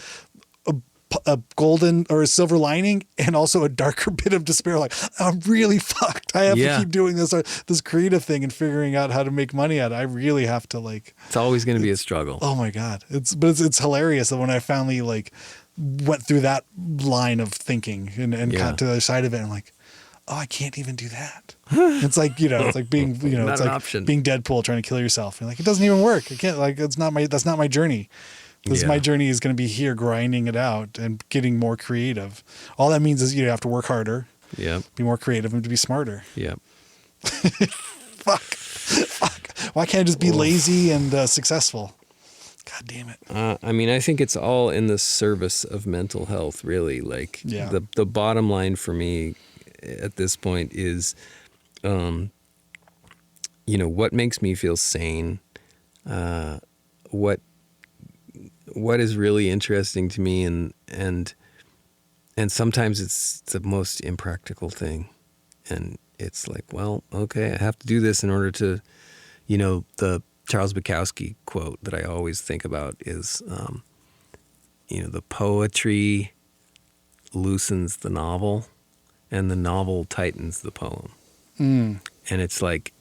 a golden or a silver lining and also a darker bit of despair. Like, I'm really fucked. I have to keep doing this creative thing and figuring out how to make money at it. I really have to it's always going to be a struggle. Oh my God. It's hilarious that when I finally went through that line of thinking and got to the other side of it, I'm like, I can't even do that. It's like, it's like being, it's like option. Being Deadpool trying to kill yourself. You're like, it doesn't even work. I can't, that's not my journey. My journey is going to be here grinding it out and getting more creative. All that means is you have to work harder. Yeah. Be more creative and to be smarter. Yeah. Fuck. Why can't I just be lazy and successful? God damn it. I think it's all in the service of mental health, really. The bottom line for me at this point is, what makes me feel sane, what is really interesting to me and And sometimes it's the most impractical thing. And it's like, well, okay, I have to do this in order to, the Charles Bukowski quote that I always think about is, the poetry loosens the novel and the novel tightens the poem. And it's like,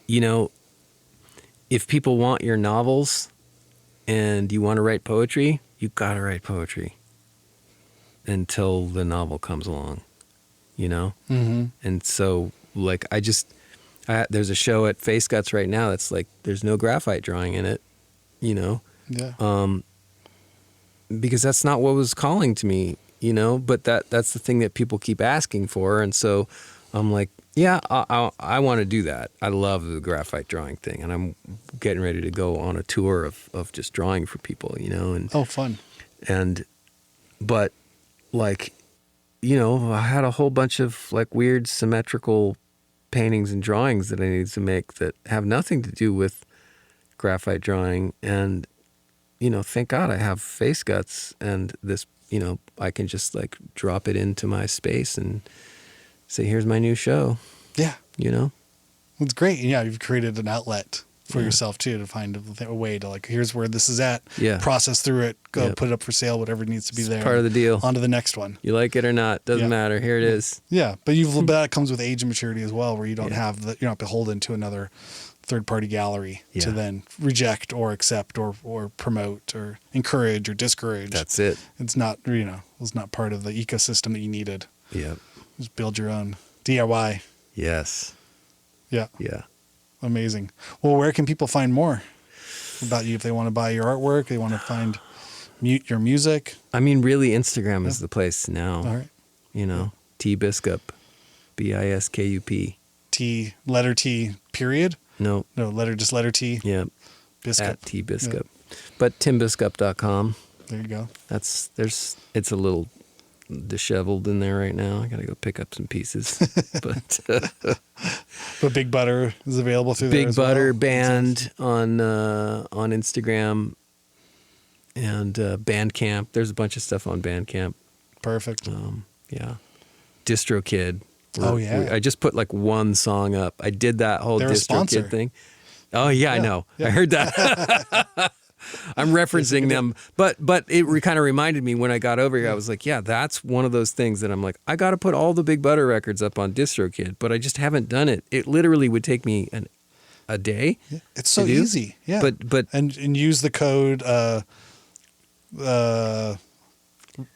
if people want your novels and you want to write poetry, you got to write poetry until the novel comes along, Mm-hmm. And so, like, there's a show at Face Guts right now that's like, there's no graphite drawing in it, Yeah. Because that's not what was calling to me, but that's the thing that people keep asking for. And so I'm like, yeah, I want to do that. I love the graphite drawing thing. And I'm getting ready to go on a tour of just drawing for people, and Oh, fun. But like, I had a whole bunch of like weird symmetrical paintings and drawings that I needed to make that have nothing to do with graphite drawing. And, thank God I have Face Guts and this, I can just like drop it into my space and say, here's my new show. Yeah. It's great. Yeah. You've created an outlet for yourself too, to find a way to like, here's where this is at, process through it, go put it up for sale, whatever needs to be there. Part of the deal. On to the next one. You like it or not, doesn't matter. Here it is. Yeah. But that comes with age and maturity as well, where you don't have you're not beholden to another third-party gallery to then reject or accept or promote or encourage or discourage. That's it. It's not, it's not part of the ecosystem that you needed. Yeah. Just build your own DIY. Yes. Yeah. Yeah. Amazing. Well, where can people find more about you if they want to buy your artwork, they want to find your music? I mean, really, Instagram is the place now. All right. T Biskup, BISKUP. Letter T, period? No, letter T. Yeah. Biskup. At T Biskup. Yeah. But timbiskup.com. There you go. It's a little disheveled in there right now. I got to go pick up some pieces. But Big Butter is available through there Big as Butter well. Band on Instagram and Bandcamp. There's a bunch of stuff on Bandcamp. Perfect. Yeah. DistroKid. Oh yeah. I just put like one song up. I did that whole DistroKid thing. Oh yeah, I know. Yeah. I heard that. I'm referencing them, but it kind of reminded me when I got over here. I was like, yeah, that's one of those things that I'm like, I got to put all the Big Butter records up on DistroKid, but I just haven't done it. It literally would take me a day. Yeah. It's so easy. Yeah. But and use the code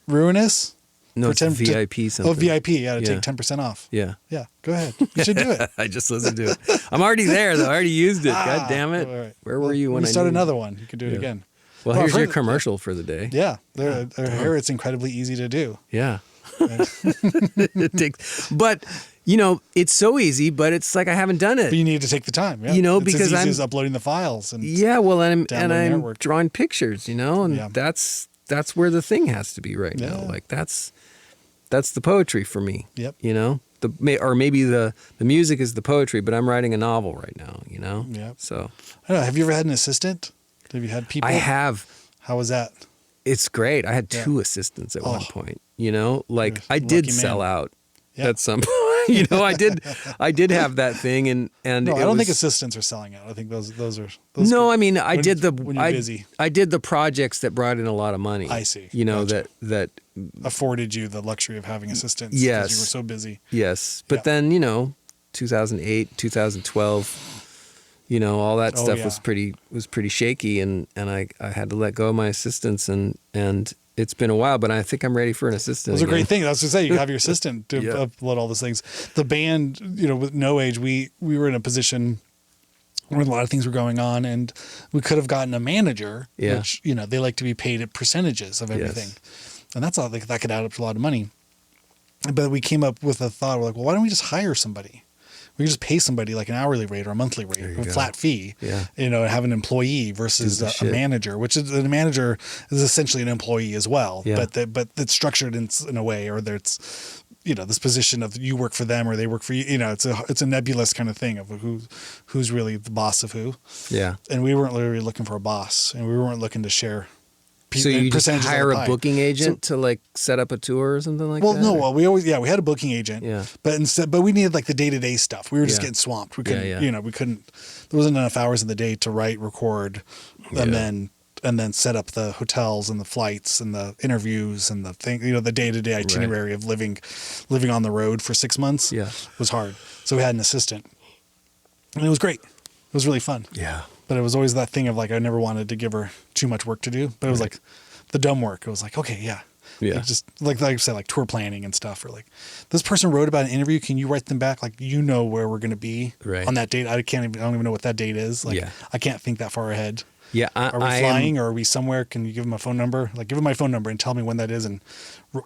Ruinous. No, it's VIP something. Oh, VIP. Yeah, to take 10% off. Yeah. Yeah. Go ahead. You should do it. I just listened to it. I'm already there though. I already used it. God damn it. Right. Where were you when I start another one? You can do it again. Well, here's your commercial for the day. Yeah. Here it's incredibly easy to do. Yeah. It takes, but it's so easy, but it's like I haven't done it. But you need to take the time. Yeah. It's because as easy as uploading the files and I'm drawing pictures, and that's where the thing has to be right now. Like that's the poetry for me. Yep. Or maybe the music is the poetry, but I'm writing a novel right now. Yep. So I don't know. Have you ever had an assistant? Have you had people? I have. How was that? It's great. I had 2 assistants at one point. I did sell out at some point. I did have that thing, and no, I don't think assistants are selling out. I think those are. No, I mean I did when you're busy. I did the projects that brought in a lot of money. I see. Gotcha. that afforded you the luxury of having assistants. Yes, because you were so busy. Yes, but then 2008, 2012. All that stuff was pretty shaky, and I had to let go of my assistants, and it's been a while, but I think I'm ready for an assistant. It was a great thing. I was going to say, you have your assistant to upload all those things. The band, with No Age, we were in a position where a lot of things were going on, and we could have gotten a manager, which, they like to be paid at percentages of everything. Yes. And that's all, that could add up to a lot of money. But we came up with a thought, we're like, well, why don't we just hire somebody? We could just pay somebody like an hourly rate or a monthly rate, or a flat fee, and have an employee versus a manager, which is a manager is essentially an employee as well, but it's structured in a way, or it's, this position of you work for them or they work for you. It's a nebulous kind of thing of who's really the boss of who. Yeah. And we weren't literally looking for a boss, and we weren't looking to share So you just percentages of hire the a pie. booking agent to like set up a tour or something like Well, that? no, or- well, we had a booking agent, Yeah. but we needed like the day-to-day stuff. We were just Yeah. getting swamped. We couldn't, Yeah. we couldn't, there wasn't enough hours in the day to write, record, and then set up the hotels and the flights and the interviews and the thing, the day-to-day itinerary of living on the road for 6 months was hard. So we had an assistant and it was great. It was really fun. Yeah. But it was always that thing of like, I never wanted to give her too much work to do, but it was like the dumb work. It was like, okay, yeah. Yeah. Like just like I said, like tour planning and stuff, or like this person wrote about an interview. Can you write them back? Like, where we're going to be on that date. I don't even know what that date is. Like, I can't think that far ahead. Yeah. Are we flying or are we somewhere? Can you give them a phone number? Like, give them my phone number and tell me when that is. And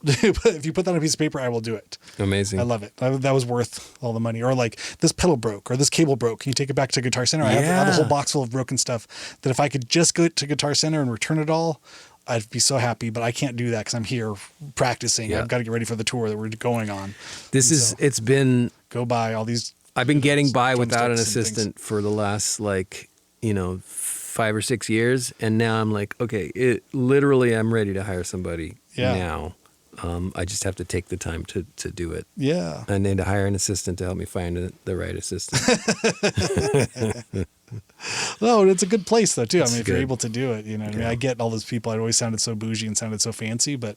if you put that on a piece of paper, I will do it. Amazing. I love it. That was worth all the money. Or like, this pedal broke or this cable broke. Can you take it back to Guitar Center? I have a whole box full of broken stuff that if I could just go to Guitar Center and return it all, I'd be so happy, but I can't do that because I'm here practicing. Yeah. I've got to get ready for the tour that we're going on. It's been go by all these. I've been getting by without an assistant for the last 5 or 6 years, and now I'm like, okay, literally I'm ready to hire somebody now. I just have to take the time to do it. Yeah. I need to hire an assistant to help me find the right assistant. No, it's a good place though too. If you're able to do it, I get all those people. It always sounded so bougie and sounded so fancy, but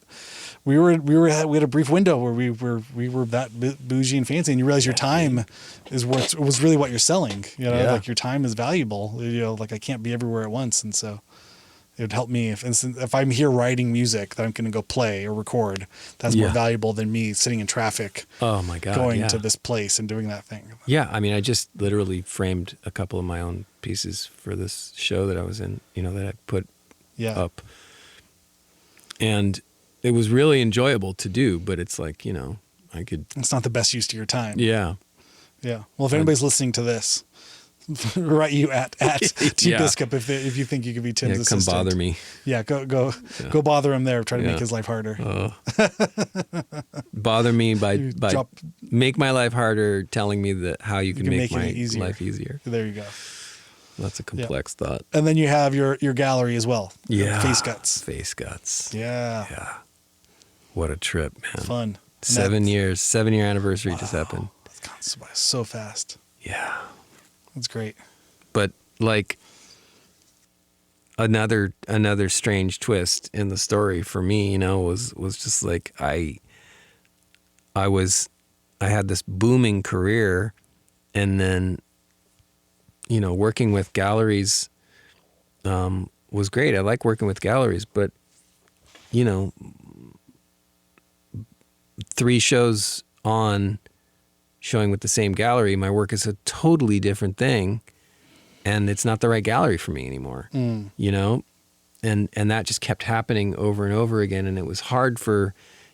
we had a brief window where we were that bougie and fancy, and you realize your time was really what you're selling. Like your time is valuable. Like I can't be everywhere at once, and so it would help me if I'm here writing music that I'm going to go play or record. That's more valuable than me sitting in traffic. Oh my God! Going to this place and doing that thing. Yeah, I just literally framed a couple of my own pieces for this show that I was in. That I put up, and it was really enjoyable to do. But it's like I could. It's not the best use to your time. Yeah. Yeah. Well, if anybody's listening to this, write you at Tim Biskup if you think you could be Tim's assistant. Come bother me. Yeah, go bother him there. Try to make his life harder. Bother me by make my life harder, telling me how you can make my life easier. There you go. That's a complex thought. And then you have your gallery as well. Yeah. Face Guts. Face Guts. Yeah. Yeah. What a trip, man. Fun. 7 years. 7-year anniversary just happened. That's gone by so fast. Yeah. That's great. But like another strange twist in the story for me, was just like I had this booming career, and then working with galleries was great. I like working with galleries, but 3 shows on showing with the same gallery, my work is a totally different thing, and it's not the right gallery for me anymore. And that just kept happening over and over again, and it was hard for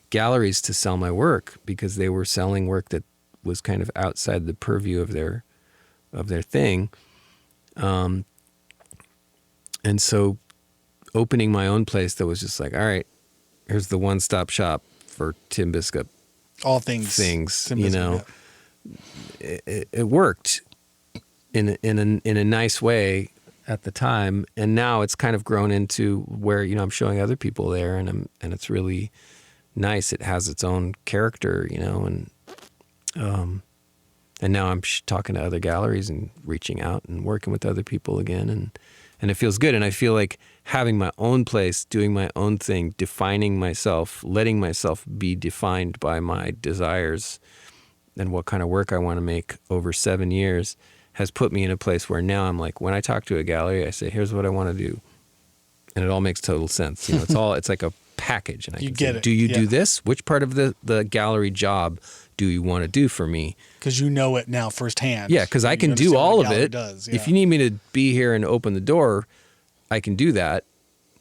galleries to sell my work because they were selling work that was kind of outside the purview of their thing. And so opening my own place that was just like, all right, here's the one-stop shop for Tim Biskup. All things. Tim Biskup, it worked in a nice way at the time, and now it's kind of grown into where I'm showing other people there, and it's really nice. It has its own character, and now I'm talking to other galleries and reaching out and working with other people again, and it feels good. And I feel like having my own place, doing my own thing, defining myself, letting myself be defined by my desires and what kind of work I want to make over 7 years has put me in a place where now I'm like, when I talk to a gallery, I say, here's what I want to do. And it all makes total sense. It's like a package. And I can say, do you do this? Which part of the gallery job do you want to do for me? Because you know it now firsthand. Yeah, because I can do all of it. Does, If you need me to be here and open the door, I can do that.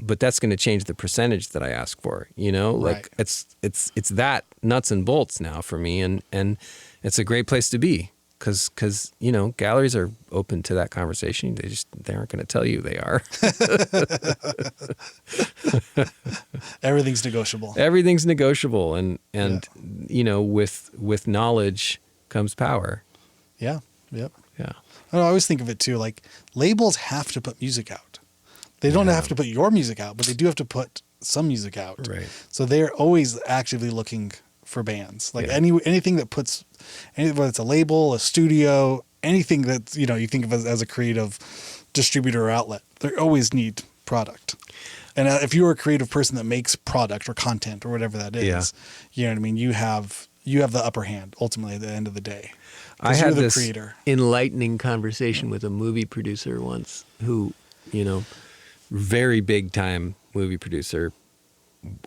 But that's going to change the percentage that I ask for. Like it's that nuts and bolts now for me, and it's a great place to be because galleries are open to that conversation. They aren't going to tell you they are. Everything's negotiable. Everything's negotiable, and with knowledge comes power. Yeah. Yep. Yeah. I always think of it too. Like labels have to put music out. They don't have to put your music out, but they do have to put some music out. Right. So they're always actively looking for bands. Like anything that puts, whether it's a label, a studio, anything that, you know, you think of as a creative distributor or outlet, they always need product. And if you're a creative person that makes product or content or whatever that is, you know what I mean? You have the upper hand ultimately at the end of the day. I had this creator. enlightening conversation with a movie producer once who, you know, very big time movie producer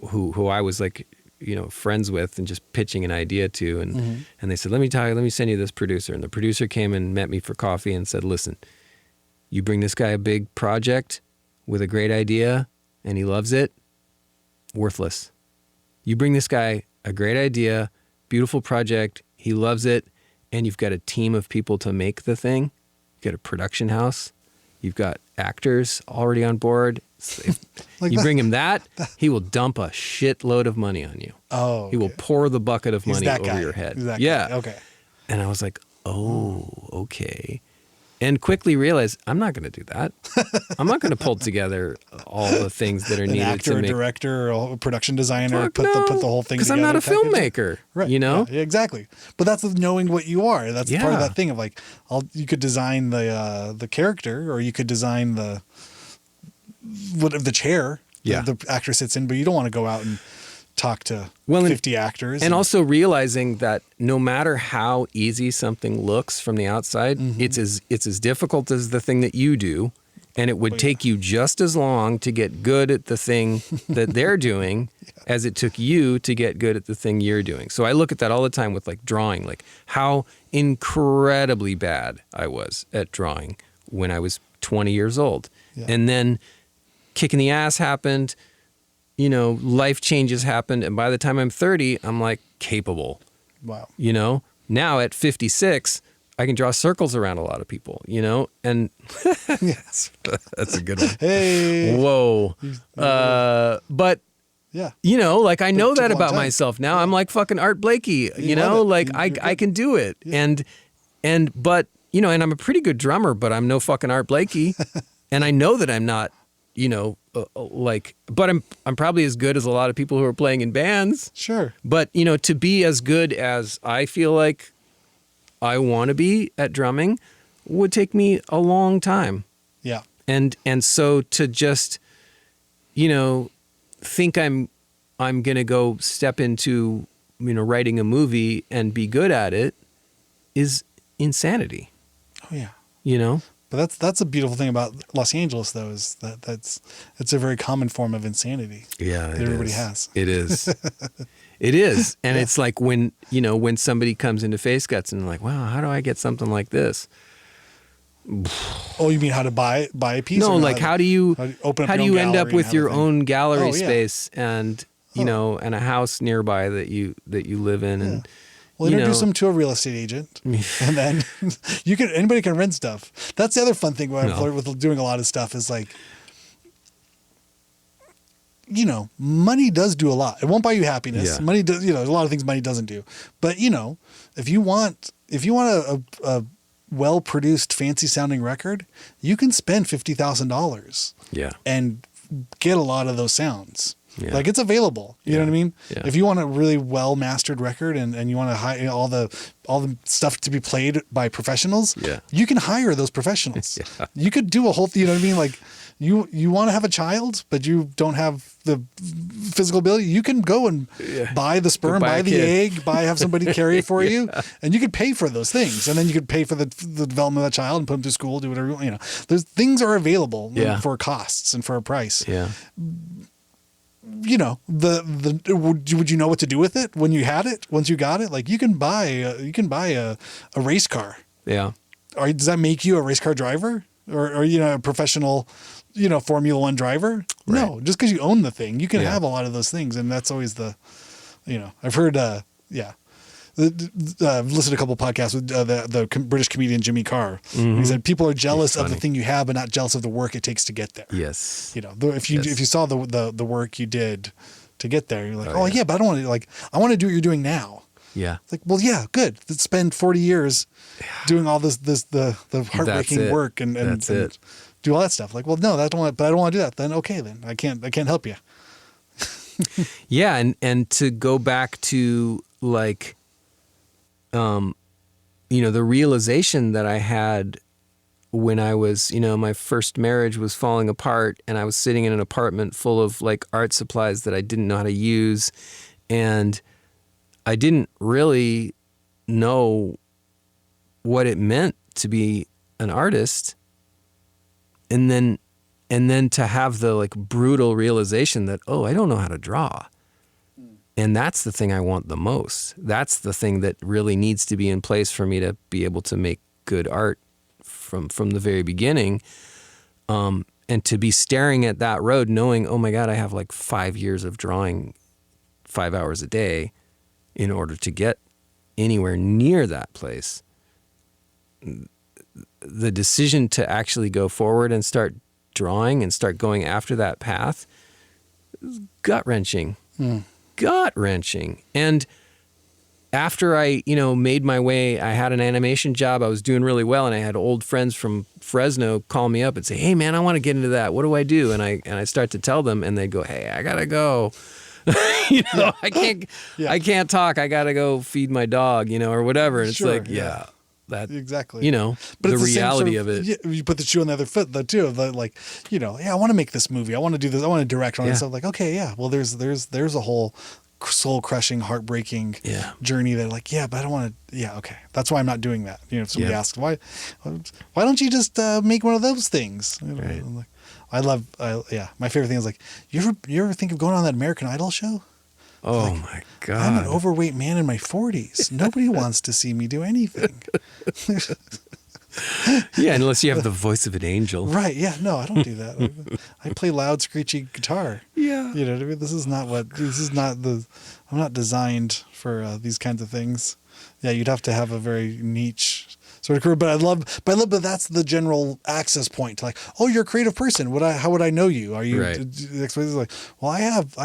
who I was like, you know, friends with and just pitching an idea to. And they said, let me send you this producer. And the producer came and met me for coffee and said, listen, you bring this guy a big project with a great idea and he loves it, worthless. You bring this guy a great idea, beautiful project, he loves it, and you've got a team of people to make the thing. You've got a production house. You've got actors already on board. If you bring him that, he will dump a shitload of money on you. Oh, okay. He will pour the bucket of money over guy. your head. He's that yeah. guy. Okay. And I was like, oh, okay. And quickly realized I'm not going to do that. I'm not going to pull together all the things that are needed actor, to make. A director, or a production designer, put no, the whole thing together. Because I'm not a filmmaker, right? You know, yeah, exactly. But that's knowing what you are. That's part of that thing of like, you could design the character, or you could design the chair the actor sits in, but you don't want to go out and talk to 50 actors. And also realizing that no matter how easy something looks from the outside, it's as difficult as the thing that you do, and it would take you just as long to get good at the thing that they're doing as it took you to get good at the thing you're doing. So I look at that all the time with like drawing, like how incredibly bad I was at drawing when I was 20 years old. Yeah. And then kicking the ass happened, you know, life changes happened. And by the time I'm 30, I'm like capable. Wow. You know, now at 56, I can draw circles around a lot of people, you know, and yes, that's a good one. Hey. Whoa. But yeah, you know, like I know that about myself now. Yeah. I'm like fucking Art Blakey, you know, like I can do it. Yeah. But, you know, and I'm a pretty good drummer, but I'm no fucking Art Blakey. And I know that I'm not, you know, but I'm probably as good as a lot of people who are playing in bands. Sure. But, you know, to be as good as I feel like I want to be at drumming would take me a long time. Yeah. And so to just, you know, think I'm going to go step into, you know, writing a movie and be good at it is insanity. Oh yeah. You know? But that's a beautiful thing about Los Angeles, though, is it's a very common form of insanity. Yeah, that everybody has. It is. It is, and it's like when somebody comes into Face Guts and like, wow, how do I get something like this? Oh, you mean how to buy a piece? No, like how do you end up with your own gallery yeah. space and you know, and a house nearby that you live in and. Well, introduce them to a real estate agent, and then anybody can rent stuff. That's the other fun thing I've learned with doing a lot of stuff is like, you know, money does do a lot. It won't buy you happiness. Yeah. Money does, you know, there's a lot of things money doesn't do. But you know, if you want a well-produced, fancy-sounding record, you can spend $50,000. Yeah. And get a lot of those sounds. Yeah. Like it's available. You know what I mean? Yeah. If you want a really well mastered record and you want to hire all the stuff to be played by professionals, you can hire those professionals. Yeah. You could do a whole you know what I mean? Like you want to have a child, but you don't have the physical ability, you can go and buy the sperm, buy the egg, have somebody carry it for you, and you could pay for those things. And then you could pay for the development of that child and put them through school, do whatever you know. There's things are available for costs and for a price. Yeah. You know, would you know what to do with it when you had it? Once you got it, like you can buy a race car. Yeah. Or does that make you a race car driver or you know a professional, you know, Formula One driver? Right. No, just because you own the thing, you can have a lot of those things, and that's always the, you know, I've heard I've listened to a couple of podcasts with the British comedian Jimmy Carr. Mm-hmm. He said people are jealous of the thing you have, but not jealous of the work it takes to get there. Yes. You know, if you saw the work you did to get there, you're like, but I don't want to I want to do what you're doing now. Yeah. It's like, well, yeah, good. Let's spend 40 years doing all the heartbreaking work and do all that stuff. Like, well, no, but I don't want to do that. Then okay, then I can't help you. Yeah, and to go back to like, the realization that I had when I was, my first marriage was falling apart, and I was sitting in an apartment full of like art supplies that I didn't know how to use, and I didn't really know what it meant to be an artist, and then to have the like brutal realization that, oh, I don't know how to draw. And that's the thing I want the most. That's the thing that really needs to be in place for me to be able to make good art from the very beginning. And to be staring at that road knowing, oh my God, I have like 5 years of drawing 5 hours a day in order to get anywhere near that place. The decision to actually go forward and start drawing and start going after that path is gut-wrenching. Gut-wrenching. And after I, made my way, I had an animation job. I was doing really well, and I had old friends from Fresno call me up and say, "Hey, man, I want to get into that. What do I do?" And I start to tell them, and they go, "Hey, I gotta go. I can't talk. I gotta go feed my dog, or whatever." And it's that exactly. But the reality of it. You put the shoe on the other foot though too. Of like, I want to make this movie. I want to do this. I want to direct on stuff. Like, okay, yeah. Well, there's a whole soul crushing, heartbreaking journey that like, but I don't want to. Yeah, okay. That's why I'm not doing that. If somebody asks why don't you just make one of those things? Right. Like, my favorite thing is like, you ever think of going on that American Idol show? Oh like, my God. I'm an overweight man in my 40s. Nobody wants to see me do anything. Yeah, unless you have the voice of an angel. Right. Yeah. No, I don't do that. I play loud, screechy guitar. Yeah. You know what I mean? I'm not designed for these kinds of things. Yeah. You'd have to have a very niche sort of career, but that's the general access point to like, oh, you're a creative person. How would I know you? Are you like, well, I have,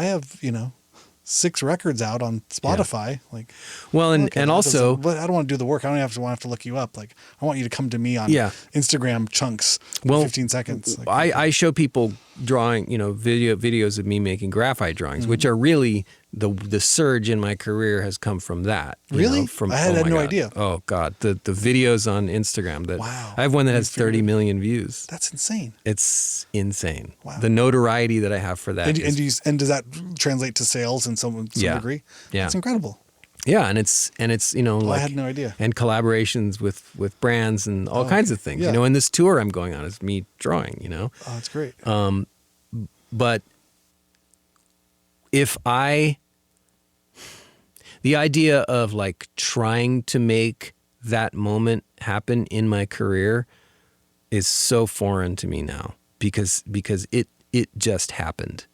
6 records out on Spotify. Like, well, and also, but I don't want to do the work. I don't have to look you up. Like, I want you to come to me on Instagram chunks, 15 seconds. Like, I show people drawing, videos of me making graphite drawings, which are really the surge in my career has come from that. Really? I had no idea. Oh God, the videos on Instagram I have one that has 30 million views. That's insane. It's insane. Wow. The notoriety that I have for that. And does that translate to sales in some degree? Yeah. It's incredible. Yeah, and it's I had no idea. And collaborations with brands and all kinds of things. Yeah. And this tour I'm going on is me drawing. Oh, that's great. But the idea of like trying to make that moment happen in my career is so foreign to me now because it just happened.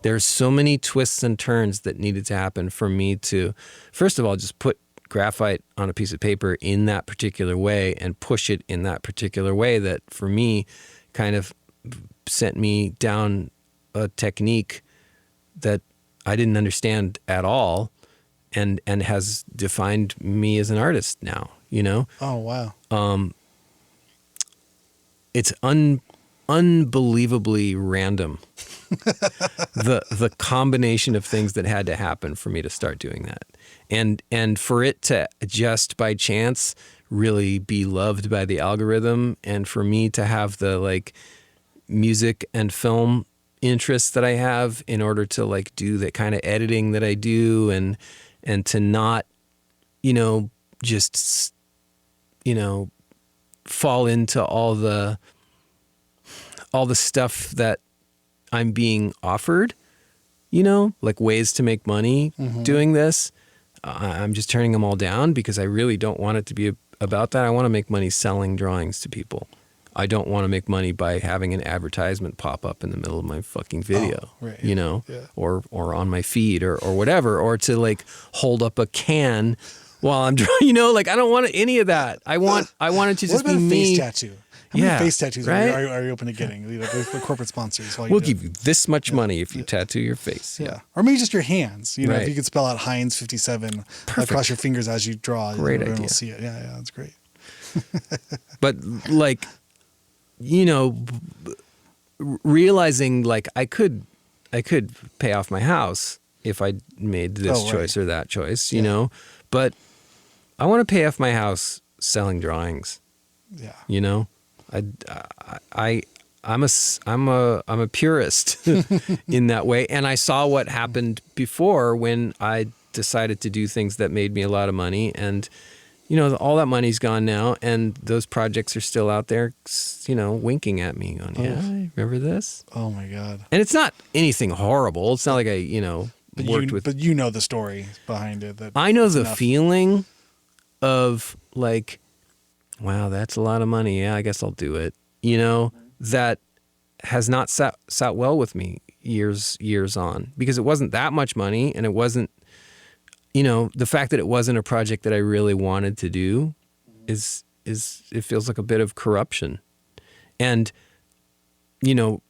There's so many twists and turns that needed to happen for me to, first of all, just put graphite on a piece of paper in that particular way and push it in that particular way that for me kind of sent me down a technique that I didn't understand at all and has defined me as an artist now, Oh, wow. It's unbelievably random. the combination of things that had to happen for me to start doing that. And for it to just by chance really be loved by the algorithm and for me to have the like music and film interests that I have in order to like do the kind of editing that I do and to not, just, fall into all the stuff that I'm being offered, like ways to make money doing this. I'm just turning them all down because I really don't want it to be about that. I want to make money selling drawings to people. I don't want to make money by having an advertisement pop up in the middle of my fucking video, or on my feed or whatever, or to like hold up a can while I'm drawing, like I don't want any of that. I want it to just be me. Face tattoo? How many face tattoos are you open to getting? For corporate sponsors. We'll give you this much money if you tattoo your face. Yeah. Or maybe just your hands. If you could spell out Heinz 57 across your fingers as you draw, great idea. We'll see it. Yeah, that's great. But like realizing like I could pay off my house if I made this choice or that choice, you know, but I want to pay off my house selling drawings. Yeah. You know, I'm a purist in that way. And I saw what happened before when I decided to do things that made me a lot of money. And, you know, all that money's gone now. And those projects are still out there, you know, winking at me going, yeah, remember this? Oh my God. And it's not anything horrible. It's not like I, you know, but you know the story behind it. That I know the feeling of like, wow, that's a lot of money. Yeah, I guess I'll do it. You know, that has not sat well with me years on, because it wasn't that much money, and it wasn't, you know, the fact that it wasn't a project that I really wanted to do is it feels like a bit of corruption. And, you know,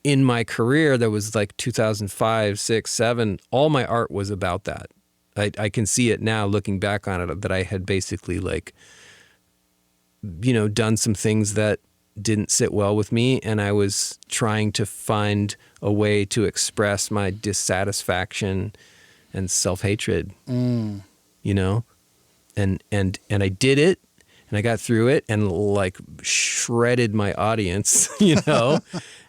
in my career, that was like 2005, 6, 7, all my art was about that. I can see it now looking back on it, that I had basically like, you know, done some things that didn't sit well with me, and I was trying to find a way to express my dissatisfaction and self-hatred, you know, and I did it, and I got through it, and like shredded my audience, you know,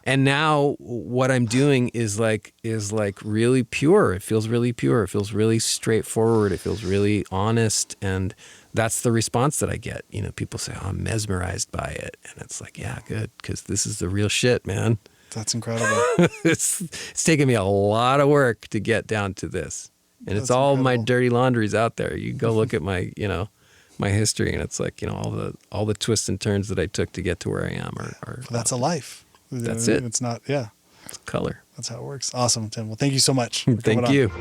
and now what I'm doing is like really pure. It feels really pure. It feels really straightforward. It feels really honest, and that's the response that I get. You know, people say, oh, I'm mesmerized by it. And it's like, yeah, good, because this is the real shit, man. That's incredible. It's taken me a lot of work to get down to this. And it's all incredible. My dirty laundry's out there. You go look at my, you know, my history, and it's like, you know, all the twists and turns that I took to get to where I am are that's a life. That's it. It's not, it's color. That's how it works. Awesome, Tim. Well, thank you so much. Thank you.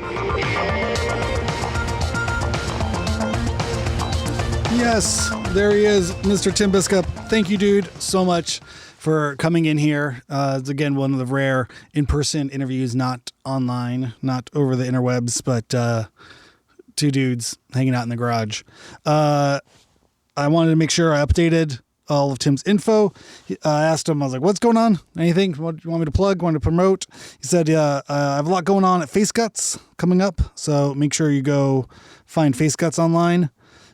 Yes, there he is, Mr. Tim Biskup. Thank you, dude, so much for coming in here. It's, again, one of the rare in-person interviews, not online, not over the interwebs, but two dudes hanging out in the garage. I wanted to make sure I updated all of Tim's info. I asked him, I was like, what's going on? Anything you want me to plug, want to promote? He said, yeah, I have a lot going on at Face Guts coming up, so make sure you go find Face Guts online.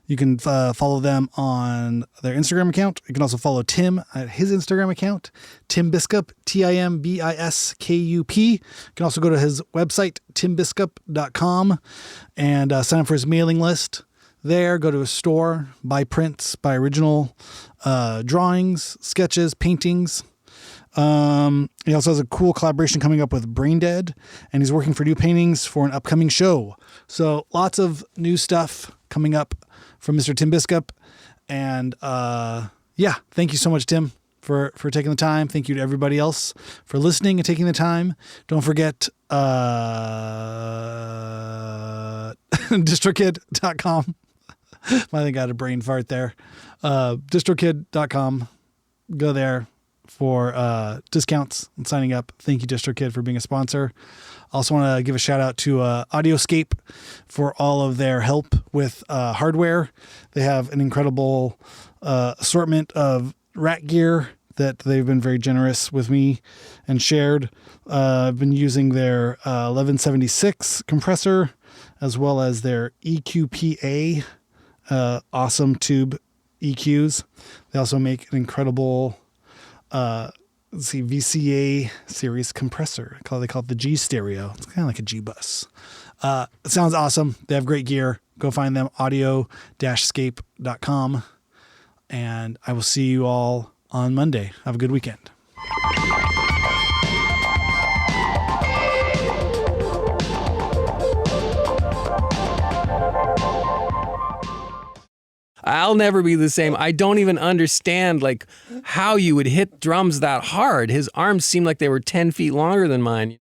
You can follow them on their Instagram account. You can also follow Tim at his Instagram account, Tim Biskup, TIMBISKUP. You can also go to his website, timbiskup.com, and sign up for his mailing list. There, go to his store, buy prints, buy original drawings, sketches, paintings. He also has a cool collaboration coming up with Braindead, and he's working for new paintings for an upcoming show. So lots of new stuff coming up from Mr. Tim Biskup. And yeah, thank you so much, Tim, for taking the time. Thank you to everybody else for listening and taking the time. Don't forget distrokid.com. I think I got a brain fart there. distrokid.com. Go there for discounts and signing up. Thank you, DistroKid, for being a sponsor. Also want to give a shout out to Audioscape for all of their help with hardware. They have an incredible assortment of rack gear that they've been very generous with me and shared. I've been using their 1176 compressor, as well as their EQPA awesome tube EQs. They also make an incredible VCA series compressor. They call it the G stereo. It's kind of like a G bus. It sounds awesome. They have great gear. Go find them, audio-scape.com. And I will see you all on Monday. Have a good weekend. I'll never be the same. I don't even understand like how you would hit drums that hard. His arms seemed like they were 10 feet longer than mine.